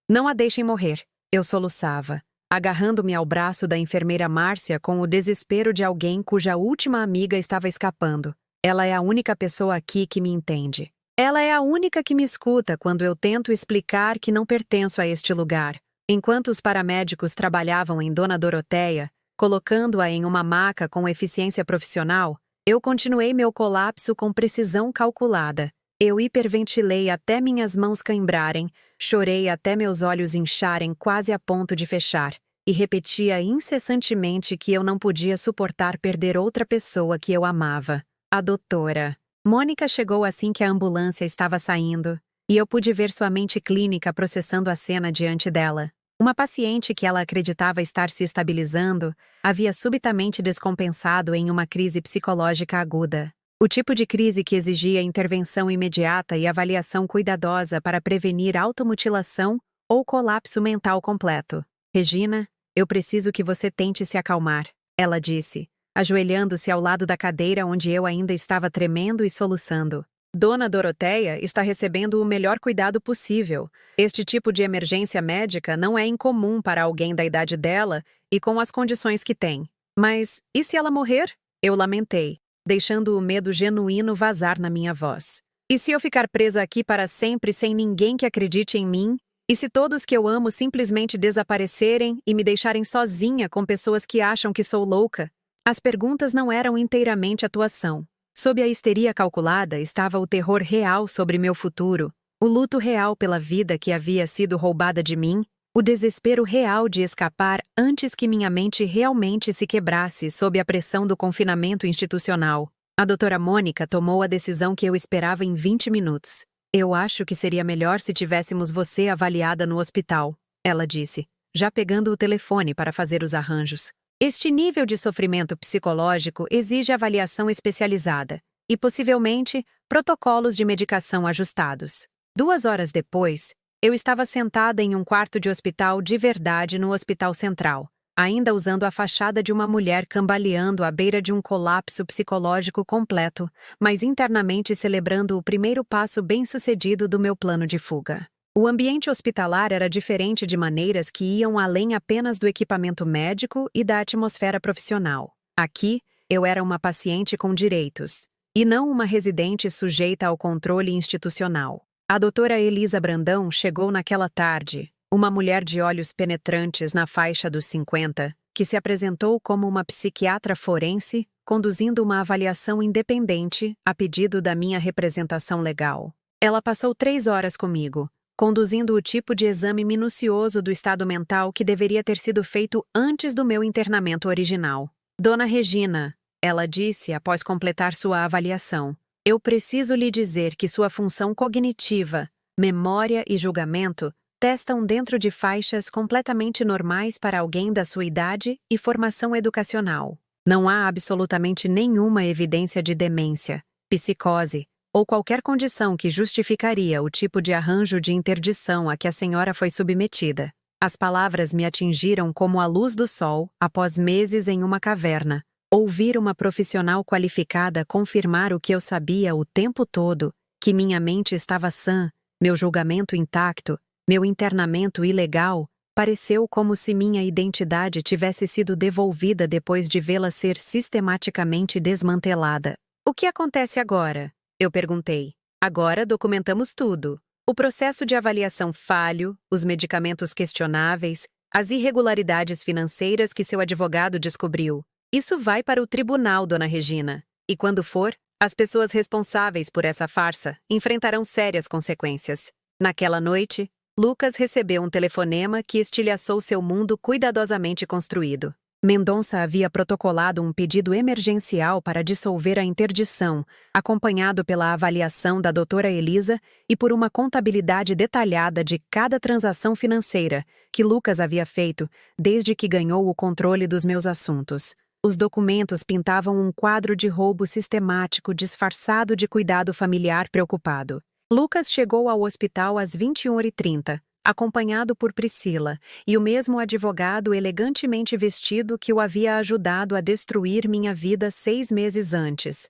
não a deixem morrer, eu soluçava, agarrando-me ao braço da enfermeira Márcia com o desespero de alguém cuja última amiga estava escapando. Ela é a única pessoa aqui que me entende. Ela é a única que me escuta quando eu tento explicar que não pertenço a este lugar. Enquanto os paramédicos trabalhavam em Dona Doroteia, colocando-a em uma maca com eficiência profissional, eu continuei meu colapso com precisão calculada. Eu hiperventilei até minhas mãos cãibrarem, chorei até meus olhos incharem quase a ponto de fechar, e repetia incessantemente que eu não podia suportar perder outra pessoa que eu amava. A doutora. Mônica chegou assim que a ambulância estava saindo, e eu pude ver sua mente clínica processando a cena diante dela. Uma paciente que ela acreditava estar se estabilizando havia subitamente descompensado em uma crise psicológica aguda. O tipo de crise que exigia intervenção imediata e avaliação cuidadosa para prevenir automutilação ou colapso mental completo. Regina, eu preciso que você tente se acalmar, ela disse, ajoelhando-se ao lado da cadeira onde eu ainda estava tremendo e soluçando. Dona Doroteia está recebendo o melhor cuidado possível. Este tipo de emergência médica não é incomum para alguém da idade dela e com as condições que tem. Mas, e se ela morrer? Eu lamentei, deixando o medo genuíno vazar na minha voz. E se eu ficar presa aqui para sempre sem ninguém que acredite em mim? E se todos que eu amo simplesmente desaparecerem e me deixarem sozinha com pessoas que acham que sou louca? As perguntas não eram inteiramente atuação. Sob a histeria calculada estava o terror real sobre meu futuro, o luto real pela vida que havia sido roubada de mim, o desespero real de escapar antes que minha mente realmente se quebrasse sob a pressão do confinamento institucional. A doutora Mônica tomou a decisão que eu esperava em 20 minutos. Eu acho que seria melhor se tivéssemos você avaliada no hospital, ela disse, já pegando o telefone para fazer os arranjos. Este nível de sofrimento psicológico exige avaliação especializada e, possivelmente, protocolos de medicação ajustados. 2 horas depois, eu estava sentada em um quarto de hospital de verdade no Hospital Central, ainda usando a fachada de uma mulher cambaleando à beira de um colapso psicológico completo, mas internamente celebrando o primeiro passo bem-sucedido do meu plano de fuga. O ambiente hospitalar era diferente de maneiras que iam além apenas do equipamento médico e da atmosfera profissional. Aqui, eu era uma paciente com direitos, e não uma residente sujeita ao controle institucional. A doutora Elisa Brandão chegou naquela tarde, uma mulher de olhos penetrantes na faixa dos 50, que se apresentou como uma psiquiatra forense, conduzindo uma avaliação independente a pedido da minha representação legal. Ela passou 3 horas comigo, conduzindo o tipo de exame minucioso do estado mental que deveria ter sido feito antes do meu internamento original. Dona Regina, ela disse após completar sua avaliação, eu preciso lhe dizer que sua função cognitiva, memória e julgamento testam dentro de faixas completamente normais para alguém da sua idade e formação educacional. Não há absolutamente nenhuma evidência de demência, psicose ou qualquer condição que justificaria o tipo de arranjo de interdição a que a senhora foi submetida. As palavras me atingiram como a luz do sol após meses em uma caverna. Ouvir uma profissional qualificada confirmar o que eu sabia o tempo todo, que minha mente estava sã, meu julgamento intacto, meu internamento ilegal, pareceu como se minha identidade tivesse sido devolvida depois de vê-la ser sistematicamente desmantelada. O que acontece agora? Eu perguntei. Agora documentamos tudo. O processo de avaliação falho, os medicamentos questionáveis, as irregularidades financeiras que seu advogado descobriu. Isso vai para o tribunal, Dona Regina. E quando for, as pessoas responsáveis por essa farsa enfrentarão sérias consequências. Naquela noite, Lucas recebeu um telefonema que estilhaçou seu mundo cuidadosamente construído. Mendonça havia protocolado um pedido emergencial para dissolver a interdição, acompanhado pela avaliação da doutora Elisa e por uma contabilidade detalhada de cada transação financeira que Lucas havia feito desde que ganhou o controle dos meus assuntos. Os documentos pintavam um quadro de roubo sistemático disfarçado de cuidado familiar preocupado. Lucas chegou ao hospital às 21h30. Acompanhado por Priscila, e o mesmo advogado elegantemente vestido que o havia ajudado a destruir minha vida 6 meses antes.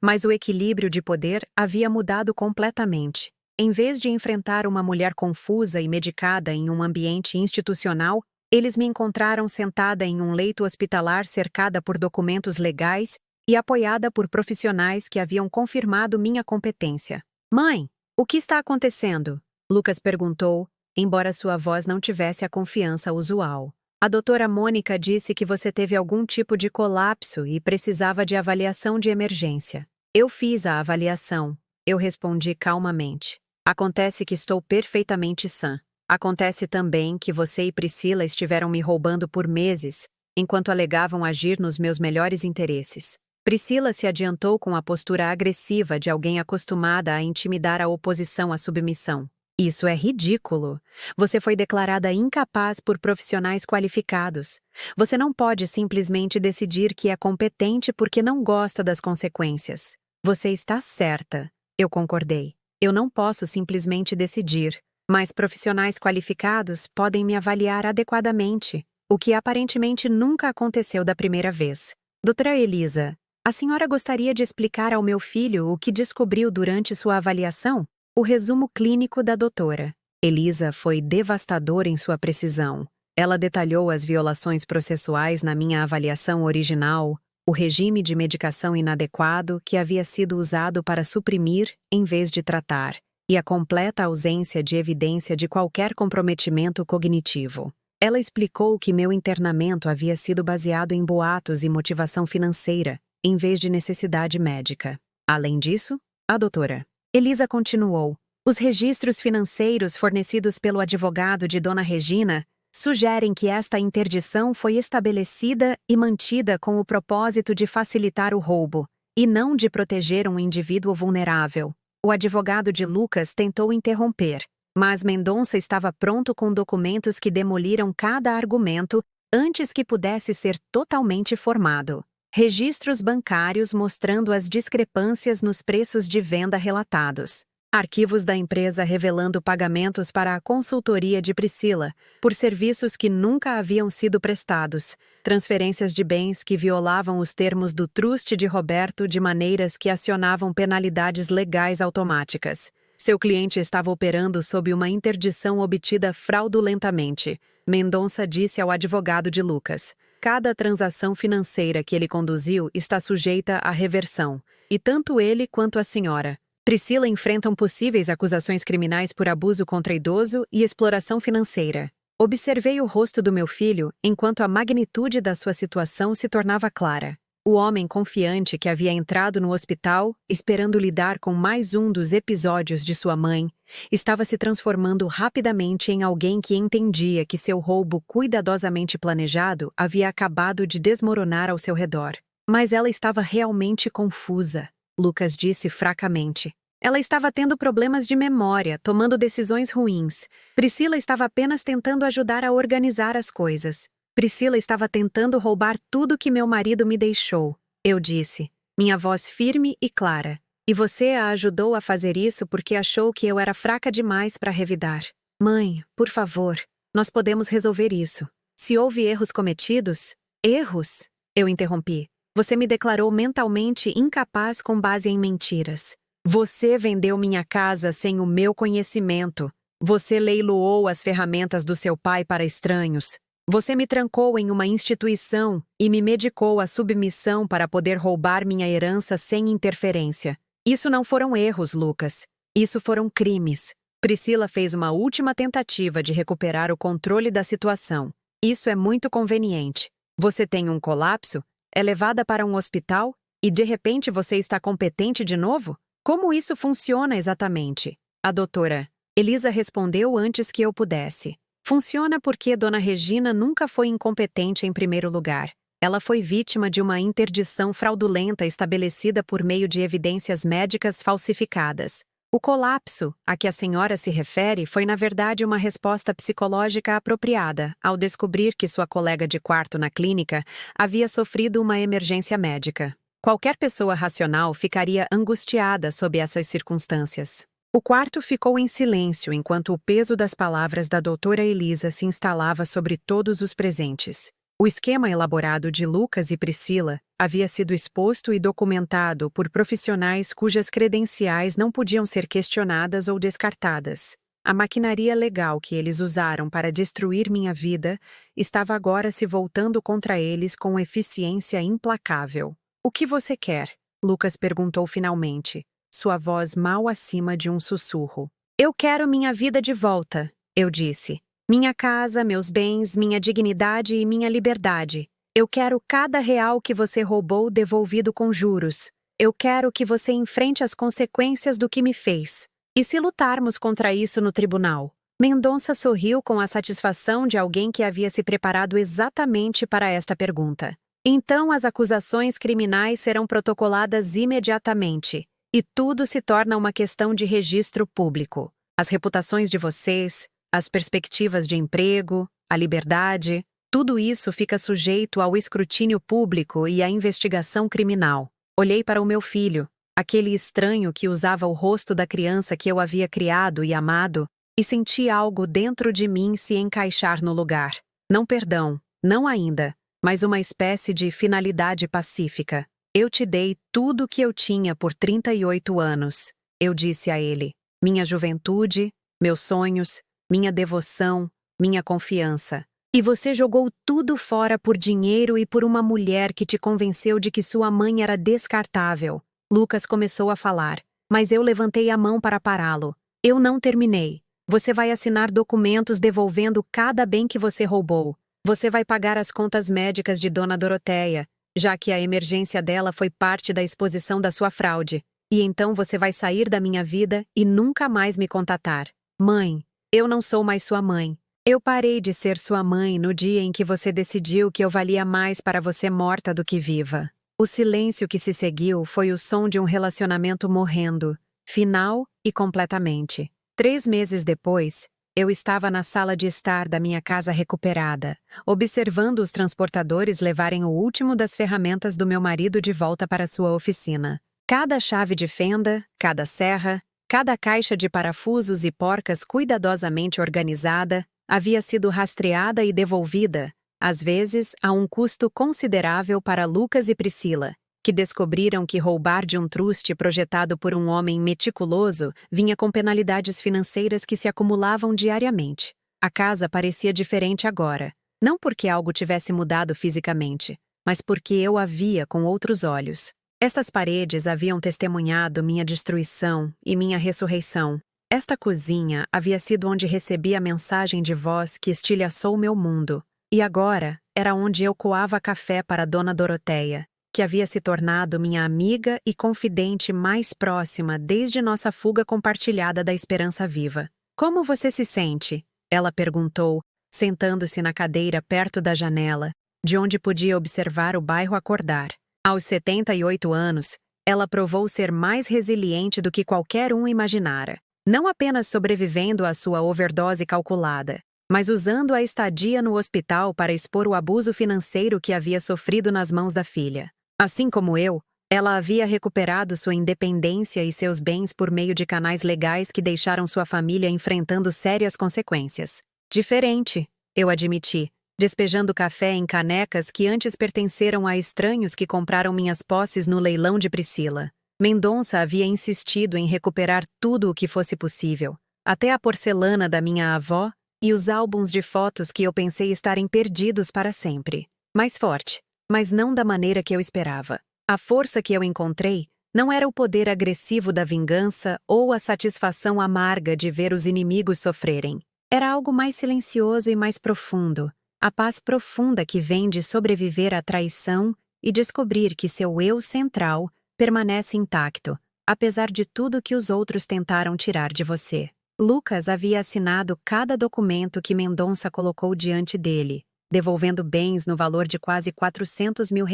Mas o equilíbrio de poder havia mudado completamente. Em vez de enfrentar uma mulher confusa e medicada em um ambiente institucional, eles me encontraram sentada em um leito hospitalar cercada por documentos legais e apoiada por profissionais que haviam confirmado minha competência. Mãe, o que está acontecendo? Lucas perguntou, embora sua voz não tivesse a confiança usual. A doutora Mônica disse que você teve algum tipo de colapso e precisava de avaliação de emergência. Eu fiz a avaliação. Eu respondi calmamente. Acontece que estou perfeitamente sã. Acontece também que você e Priscila estiveram me roubando por meses, enquanto alegavam agir nos meus melhores interesses. Priscila se adiantou com a postura agressiva de alguém acostumada a intimidar a oposição à submissão. Isso é ridículo. Você foi declarada incapaz por profissionais qualificados. Você não pode simplesmente decidir que é competente porque não gosta das consequências. Você está certa. Eu concordei. Eu não posso simplesmente decidir, mas profissionais qualificados podem me avaliar adequadamente, o que aparentemente nunca aconteceu da primeira vez. Doutora Elisa, a senhora gostaria de explicar ao meu filho o que descobriu durante sua avaliação? O resumo clínico da doutora. Elisa foi devastadora em sua precisão. Ela detalhou as violações processuais na minha avaliação original, o regime de medicação inadequado que havia sido usado para suprimir em vez de tratar, e a completa ausência de evidência de qualquer comprometimento cognitivo. Ela explicou que meu internamento havia sido baseado em boatos e motivação financeira, em vez de necessidade médica. Além disso, a doutora Elisa continuou. Os registros financeiros fornecidos pelo advogado de Dona Regina sugerem que esta interdição foi estabelecida e mantida com o propósito de facilitar o roubo, e não de proteger um indivíduo vulnerável. O advogado de Lucas tentou interromper, mas Mendonça estava pronto com documentos que demoliram cada argumento antes que pudesse ser totalmente formado. Registros bancários mostrando as discrepâncias nos preços de venda relatados. Arquivos da empresa revelando pagamentos para a consultoria de Priscila, por serviços que nunca haviam sido prestados. Transferências de bens que violavam os termos do truste de Roberto de maneiras que acionavam penalidades legais automáticas. Seu cliente estava operando sob uma interdição obtida fraudulentamente. Mendonça disse ao advogado de Lucas: cada transação financeira que ele conduziu está sujeita à reversão, e tanto ele quanto a senhora Priscila enfrentam possíveis acusações criminais por abuso contra idoso e exploração financeira. Observei o rosto do meu filho enquanto a magnitude da sua situação se tornava clara. O homem confiante que havia entrado no hospital, esperando lidar com mais um dos episódios de sua mãe, estava se transformando rapidamente em alguém que entendia que seu roubo cuidadosamente planejado havia acabado de desmoronar ao seu redor. Mas ela estava realmente confusa, Lucas disse fracamente. Ela estava tendo problemas de memória, tomando decisões ruins. Priscila estava apenas tentando ajudar a organizar as coisas. Priscila estava tentando roubar tudo que meu marido me deixou, eu disse, minha voz firme e clara. E você a ajudou a fazer isso porque achou que eu era fraca demais para revidar. Mãe, por favor, nós podemos resolver isso. Se houve erros cometidos... Erros? Eu interrompi. Você me declarou mentalmente incapaz com base em mentiras. Você vendeu minha casa sem o meu conhecimento. Você leiloou as ferramentas do seu pai para estranhos. Você me trancou em uma instituição e me medicou à submissão para poder roubar minha herança sem interferência. Isso não foram erros, Lucas. Isso foram crimes. Priscila fez uma última tentativa de recuperar o controle da situação. Isso é muito conveniente. Você tem um colapso, é levada para um hospital e de repente você está competente de novo? Como isso funciona exatamente? A doutora Elisa respondeu antes que eu pudesse. Funciona porque Dona Regina nunca foi incompetente em primeiro lugar. Ela foi vítima de uma interdição fraudulenta estabelecida por meio de evidências médicas falsificadas. O colapso a que a senhora se refere foi, na verdade, uma resposta psicológica apropriada ao descobrir que sua colega de quarto na clínica havia sofrido uma emergência médica. Qualquer pessoa racional ficaria angustiada sob essas circunstâncias. O quarto ficou em silêncio enquanto o peso das palavras da doutora Elisa se instalava sobre todos os presentes. O esquema elaborado de Lucas e Priscila havia sido exposto e documentado por profissionais cujas credenciais não podiam ser questionadas ou descartadas. A maquinaria legal que eles usaram para destruir minha vida estava agora se voltando contra eles com eficiência implacável. O que você quer? Lucas perguntou finalmente, sua voz mal acima de um sussurro. Eu quero minha vida de volta, eu disse. Minha casa, meus bens, minha dignidade e minha liberdade. Eu quero cada real que você roubou devolvido com juros. Eu quero que você enfrente as consequências do que me fez. E se lutarmos contra isso no tribunal? Mendonça sorriu com a satisfação de alguém que havia se preparado exatamente para esta pergunta. Então as acusações criminais serão protocoladas imediatamente, e tudo se torna uma questão de registro público. As reputações de vocês, as perspectivas de emprego, a liberdade, tudo isso fica sujeito ao escrutínio público e à investigação criminal. Olhei para o meu filho, aquele estranho que usava o rosto da criança que eu havia criado e amado, e senti algo dentro de mim se encaixar no lugar. Não perdão, não ainda, mas uma espécie de finalidade pacífica. Eu te dei tudo o que eu tinha por 38 anos, eu disse a ele. Minha juventude, meus sonhos, minha devoção, minha confiança. E você jogou tudo fora por dinheiro e por uma mulher que te convenceu de que sua mãe era descartável. Lucas começou a falar, mas eu levantei a mão para pará-lo. Eu não terminei. Você vai assinar documentos devolvendo cada bem que você roubou. Você vai pagar as contas médicas de Dona Doroteia, já que a emergência dela foi parte da exposição da sua fraude. E então você vai sair da minha vida e nunca mais me contatar. Mãe, eu não sou mais sua mãe. Eu parei de ser sua mãe no dia em que você decidiu que eu valia mais para você morta do que viva. O silêncio que se seguiu foi o som de um relacionamento morrendo, final e completamente. 3 meses depois, eu estava na sala de estar da minha casa recuperada, observando os transportadores levarem o último das ferramentas do meu marido de volta para sua oficina. Cada chave de fenda, cada serra, cada caixa de parafusos e porcas cuidadosamente organizada havia sido rastreada e devolvida, às vezes a um custo considerável para Lucas e Priscila, que descobriram que roubar de um truste projetado por um homem meticuloso vinha com penalidades financeiras que se acumulavam diariamente. A casa parecia diferente agora, não porque algo tivesse mudado fisicamente, mas porque eu a via com outros olhos. Estas paredes haviam testemunhado minha destruição e minha ressurreição. Esta cozinha havia sido onde recebi a mensagem de voz que estilhaçou meu mundo, e agora era onde eu coava café para Dona Doroteia, que havia se tornado minha amiga e confidente mais próxima desde nossa fuga compartilhada da esperança viva. "Como você se sente?" ela perguntou, sentando-se na cadeira perto da janela, de onde podia observar o bairro acordar. Aos 78 anos, ela provou ser mais resiliente do que qualquer um imaginara, não apenas sobrevivendo à sua overdose calculada, mas usando a estadia no hospital para expor o abuso financeiro que havia sofrido nas mãos da filha. Assim como eu, ela havia recuperado sua independência e seus bens por meio de canais legais que deixaram sua família enfrentando sérias consequências. Diferente, eu admiti, despejando café em canecas que antes pertenceram a estranhos que compraram minhas posses no leilão de Priscila. Mendonça havia insistido em recuperar tudo o que fosse possível, até a porcelana da minha avó e os álbuns de fotos que eu pensei estarem perdidos para sempre. Mais forte, mas não da maneira que eu esperava. A força que eu encontrei não era o poder agressivo da vingança ou a satisfação amarga de ver os inimigos sofrerem. Era algo mais silencioso e mais profundo, a paz profunda que vem de sobreviver à traição e descobrir que seu eu central permanece intacto, apesar de tudo que os outros tentaram tirar de você. Lucas havia assinado cada documento que Mendonça colocou diante dele, devolvendo bens no valor de quase R$400 mil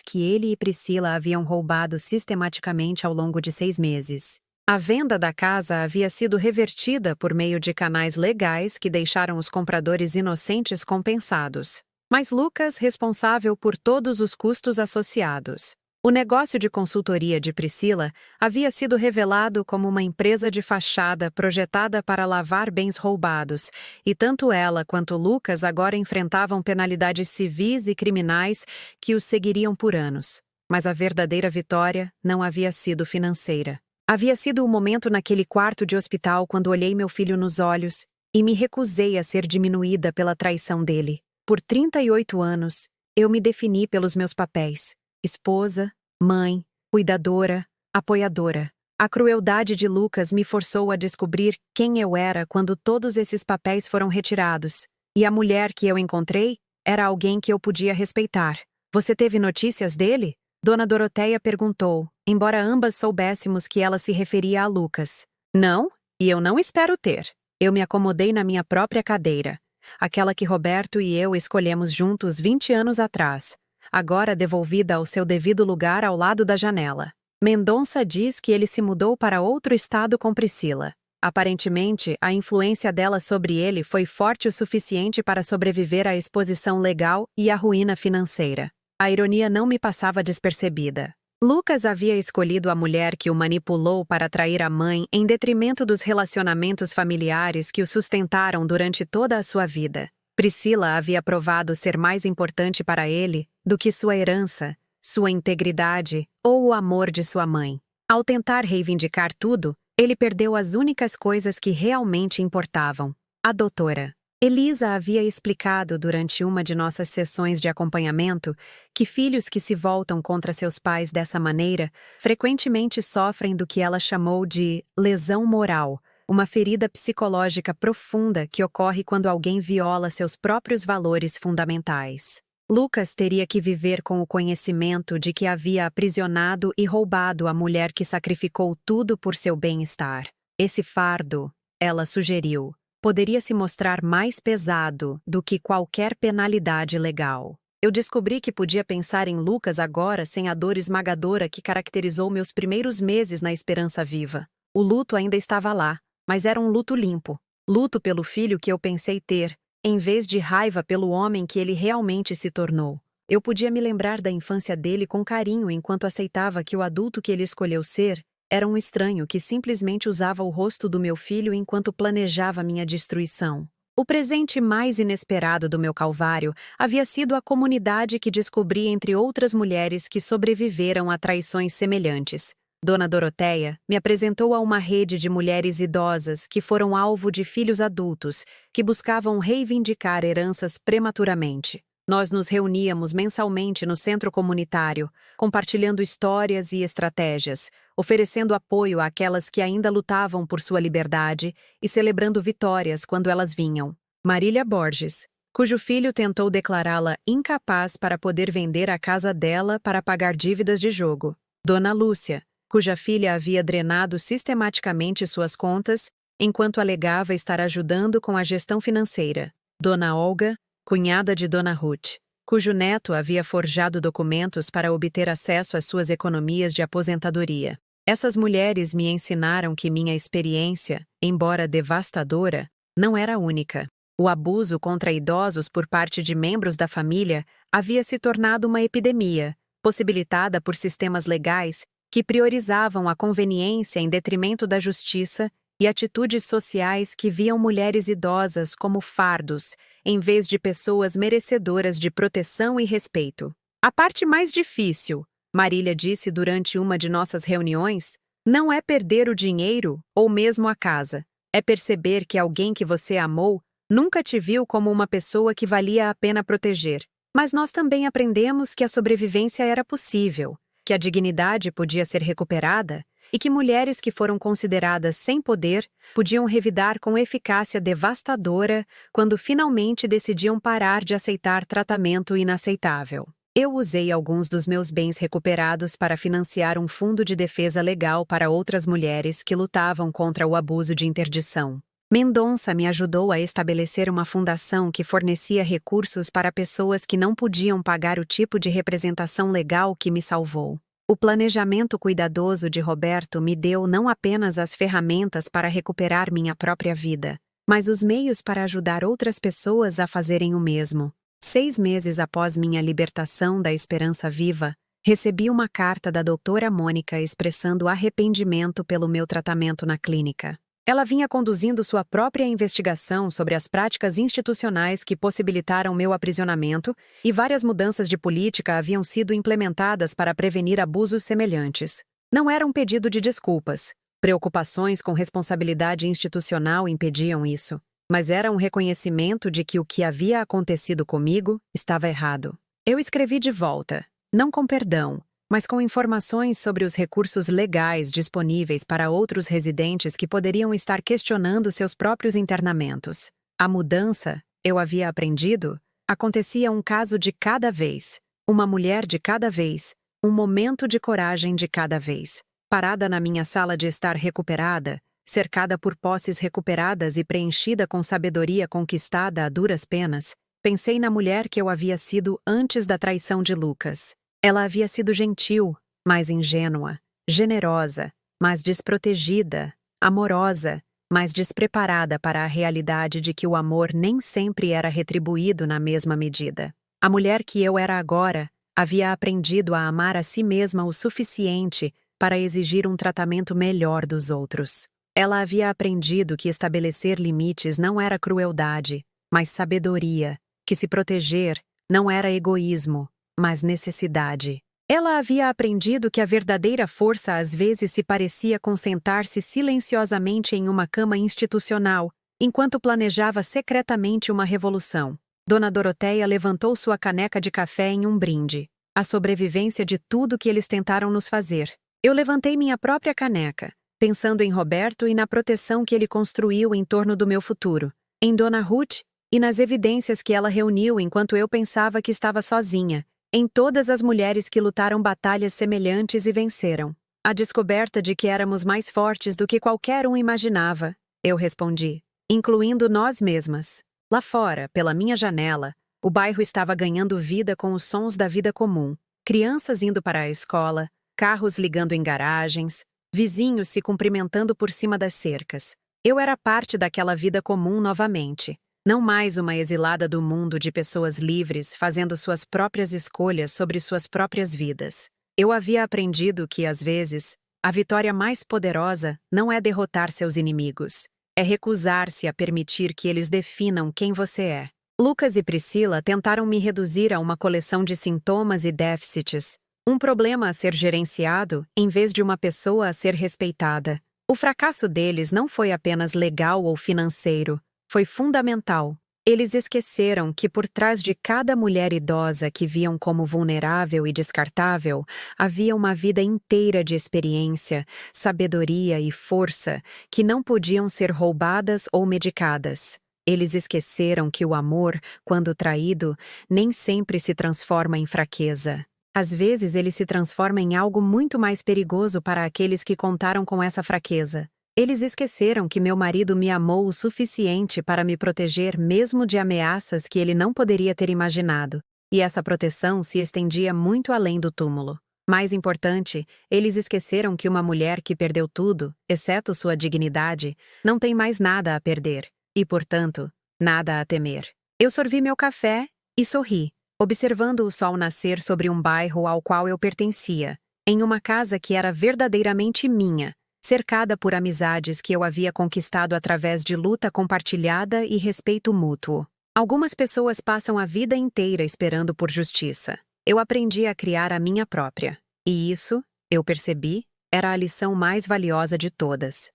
que ele e Priscila haviam roubado sistematicamente ao longo de 6 meses. A venda da casa havia sido revertida por meio de canais legais que deixaram os compradores inocentes compensados, mas Lucas responsável por todos os custos associados. O negócio de consultoria de Priscila havia sido revelado como uma empresa de fachada projetada para lavar bens roubados, e tanto ela quanto Lucas agora enfrentavam penalidades civis e criminais que os seguiriam por anos. Mas a verdadeira vitória não havia sido financeira. Havia sido o momento naquele quarto de hospital quando olhei meu filho nos olhos e me recusei a ser diminuída pela traição dele. Por 38 anos, eu me defini pelos meus papéis: esposa, mãe, cuidadora, apoiadora. A crueldade de Lucas me forçou a descobrir quem eu era quando todos esses papéis foram retirados, e a mulher que eu encontrei era alguém que eu podia respeitar. "Você teve notícias dele?" Dona Doroteia perguntou, embora ambas soubéssemos que ela se referia a Lucas. "Não, e eu não espero ter." Eu me acomodei na minha própria cadeira, aquela que Roberto e eu escolhemos juntos 20 anos atrás, agora devolvida ao seu devido lugar ao lado da janela. Mendonça diz que ele se mudou para outro estado com Priscila. Aparentemente, a influência dela sobre ele foi forte o suficiente para sobreviver à exposição legal e à ruína financeira. A ironia não me passava despercebida. Lucas havia escolhido a mulher que o manipulou para trair a mãe em detrimento dos relacionamentos familiares que o sustentaram durante toda a sua vida. Priscila havia provado ser mais importante para ele do que sua herança, sua integridade ou o amor de sua mãe. Ao tentar reivindicar tudo, ele perdeu as únicas coisas que realmente importavam: a doutora. Elisa havia explicado durante uma de nossas sessões de acompanhamento que filhos que se voltam contra seus pais dessa maneira frequentemente sofrem do que ela chamou de lesão moral, uma ferida psicológica profunda que ocorre quando alguém viola seus próprios valores fundamentais. Lucas teria que viver com o conhecimento de que havia aprisionado e roubado a mulher que sacrificou tudo por seu bem-estar. Esse fardo, ela sugeriu, poderia se mostrar mais pesado do que qualquer penalidade legal. Eu descobri que podia pensar em Lucas agora sem a dor esmagadora que caracterizou meus primeiros meses na esperança viva. O luto ainda estava lá, mas era um luto limpo. Luto pelo filho que eu pensei ter, em vez de raiva pelo homem que ele realmente se tornou. Eu podia me lembrar da infância dele com carinho enquanto aceitava que o adulto que ele escolheu ser era um estranho que simplesmente usava o rosto do meu filho enquanto planejava minha destruição. O presente mais inesperado do meu calvário havia sido a comunidade que descobri entre outras mulheres que sobreviveram a traições semelhantes. Dona Doroteia me apresentou a uma rede de mulheres idosas que foram alvo de filhos adultos que buscavam reivindicar heranças prematuramente. Nós nos reuníamos mensalmente no centro comunitário, compartilhando histórias e estratégias, oferecendo apoio àquelas que ainda lutavam por sua liberdade e celebrando vitórias quando elas vinham. Marília Borges, cujo filho tentou declará-la incapaz para poder vender a casa dela para pagar dívidas de jogo. Dona Lúcia, cuja filha havia drenado sistematicamente suas contas enquanto alegava estar ajudando com a gestão financeira. Dona Olga, cunhada de Dona Ruth, cujo neto havia forjado documentos para obter acesso às suas economias de aposentadoria. Essas mulheres me ensinaram que minha experiência, embora devastadora, não era única. O abuso contra idosos por parte de membros da família havia se tornado uma epidemia, possibilitada por sistemas legais que priorizavam a conveniência em detrimento da justiça e atitudes sociais que viam mulheres idosas como fardos, em vez de pessoas merecedoras de proteção e respeito. A parte mais difícil, Marília disse durante uma de nossas reuniões, não é perder o dinheiro ou mesmo a casa. É perceber que alguém que você amou nunca te viu como uma pessoa que valia a pena proteger. Mas nós também aprendemos que a sobrevivência era possível, que a dignidade podia ser recuperada e que mulheres que foram consideradas sem poder podiam revidar com eficácia devastadora quando finalmente decidiam parar de aceitar tratamento inaceitável. Eu usei alguns dos meus bens recuperados para financiar um fundo de defesa legal para outras mulheres que lutavam contra o abuso de interdição. Mendonça me ajudou a estabelecer uma fundação que fornecia recursos para pessoas que não podiam pagar o tipo de representação legal que me salvou. O planejamento cuidadoso de Roberto me deu não apenas as ferramentas para recuperar minha própria vida, mas os meios para ajudar outras pessoas a fazerem o mesmo. 6 meses após minha libertação da Esperança Viva, recebi uma carta da doutora Mônica expressando arrependimento pelo meu tratamento na clínica. Ela vinha conduzindo sua própria investigação sobre as práticas institucionais que possibilitaram meu aprisionamento e várias mudanças de política haviam sido implementadas para prevenir abusos semelhantes. Não era um pedido de desculpas. Preocupações com responsabilidade institucional impediam isso. Mas era um reconhecimento de que o que havia acontecido comigo estava errado. Eu escrevi de volta, não com perdão, mas com informações sobre os recursos legais disponíveis para outros residentes que poderiam estar questionando seus próprios internamentos. A mudança, eu havia aprendido, acontecia um caso de cada vez, uma mulher de cada vez, um momento de coragem de cada vez. Parada na minha sala de estar recuperada, cercada por posses recuperadas e preenchida com sabedoria conquistada a duras penas, pensei na mulher que eu havia sido antes da traição de Lucas. Ela havia sido gentil, mas ingênua, generosa, mas desprotegida, amorosa, mas despreparada para a realidade de que o amor nem sempre era retribuído na mesma medida. A mulher que eu era agora havia aprendido a amar a si mesma o suficiente para exigir um tratamento melhor dos outros. Ela havia aprendido que estabelecer limites não era crueldade, mas sabedoria, que se proteger não era egoísmo, mas necessidade. Ela havia aprendido que a verdadeira força às vezes se parecia com sentar-se silenciosamente em uma cama institucional, enquanto planejava secretamente uma revolução. Dona Doroteia levantou sua caneca de café em um brinde. A sobrevivência de tudo que eles tentaram nos fazer. Eu levantei minha própria caneca, pensando em Roberto e na proteção que ele construiu em torno do meu futuro, em Dona Ruth e nas evidências que ela reuniu enquanto eu pensava que estava sozinha, em todas as mulheres que lutaram batalhas semelhantes e venceram. A descoberta de que éramos mais fortes do que qualquer um imaginava, eu respondi, incluindo nós mesmas. Lá fora, pela minha janela, o bairro estava ganhando vida com os sons da vida comum. Crianças indo para a escola, carros ligando em garagens, vizinhos se cumprimentando por cima das cercas. Eu era parte daquela vida comum novamente. Não mais uma exilada do mundo de pessoas livres fazendo suas próprias escolhas sobre suas próprias vidas. Eu havia aprendido que, às vezes, a vitória mais poderosa não é derrotar seus inimigos, é recusar-se a permitir que eles definam quem você é. Lucas e Priscila tentaram me reduzir a uma coleção de sintomas e déficits, um problema a ser gerenciado em vez de uma pessoa a ser respeitada. O fracasso deles não foi apenas legal ou financeiro, foi fundamental. Eles esqueceram que por trás de cada mulher idosa que viam como vulnerável e descartável, havia uma vida inteira de experiência, sabedoria e força que não podiam ser roubadas ou medicadas. Eles esqueceram que o amor, quando traído, nem sempre se transforma em fraqueza. Às vezes ele se transforma em algo muito mais perigoso para aqueles que contaram com essa fraqueza. Eles esqueceram que meu marido me amou o suficiente para me proteger mesmo de ameaças que ele não poderia ter imaginado, e essa proteção se estendia muito além do túmulo. Mais importante, eles esqueceram que uma mulher que perdeu tudo, exceto sua dignidade, não tem mais nada a perder, e, portanto, nada a temer. Eu sorvi meu café e sorri, observando o sol nascer sobre um bairro ao qual eu pertencia, em uma casa que era verdadeiramente minha, cercada por amizades que eu havia conquistado através de luta compartilhada e respeito mútuo. Algumas pessoas passam a vida inteira esperando por justiça. Eu aprendi a criar a minha própria. E isso, eu percebi, era a lição mais valiosa de todas.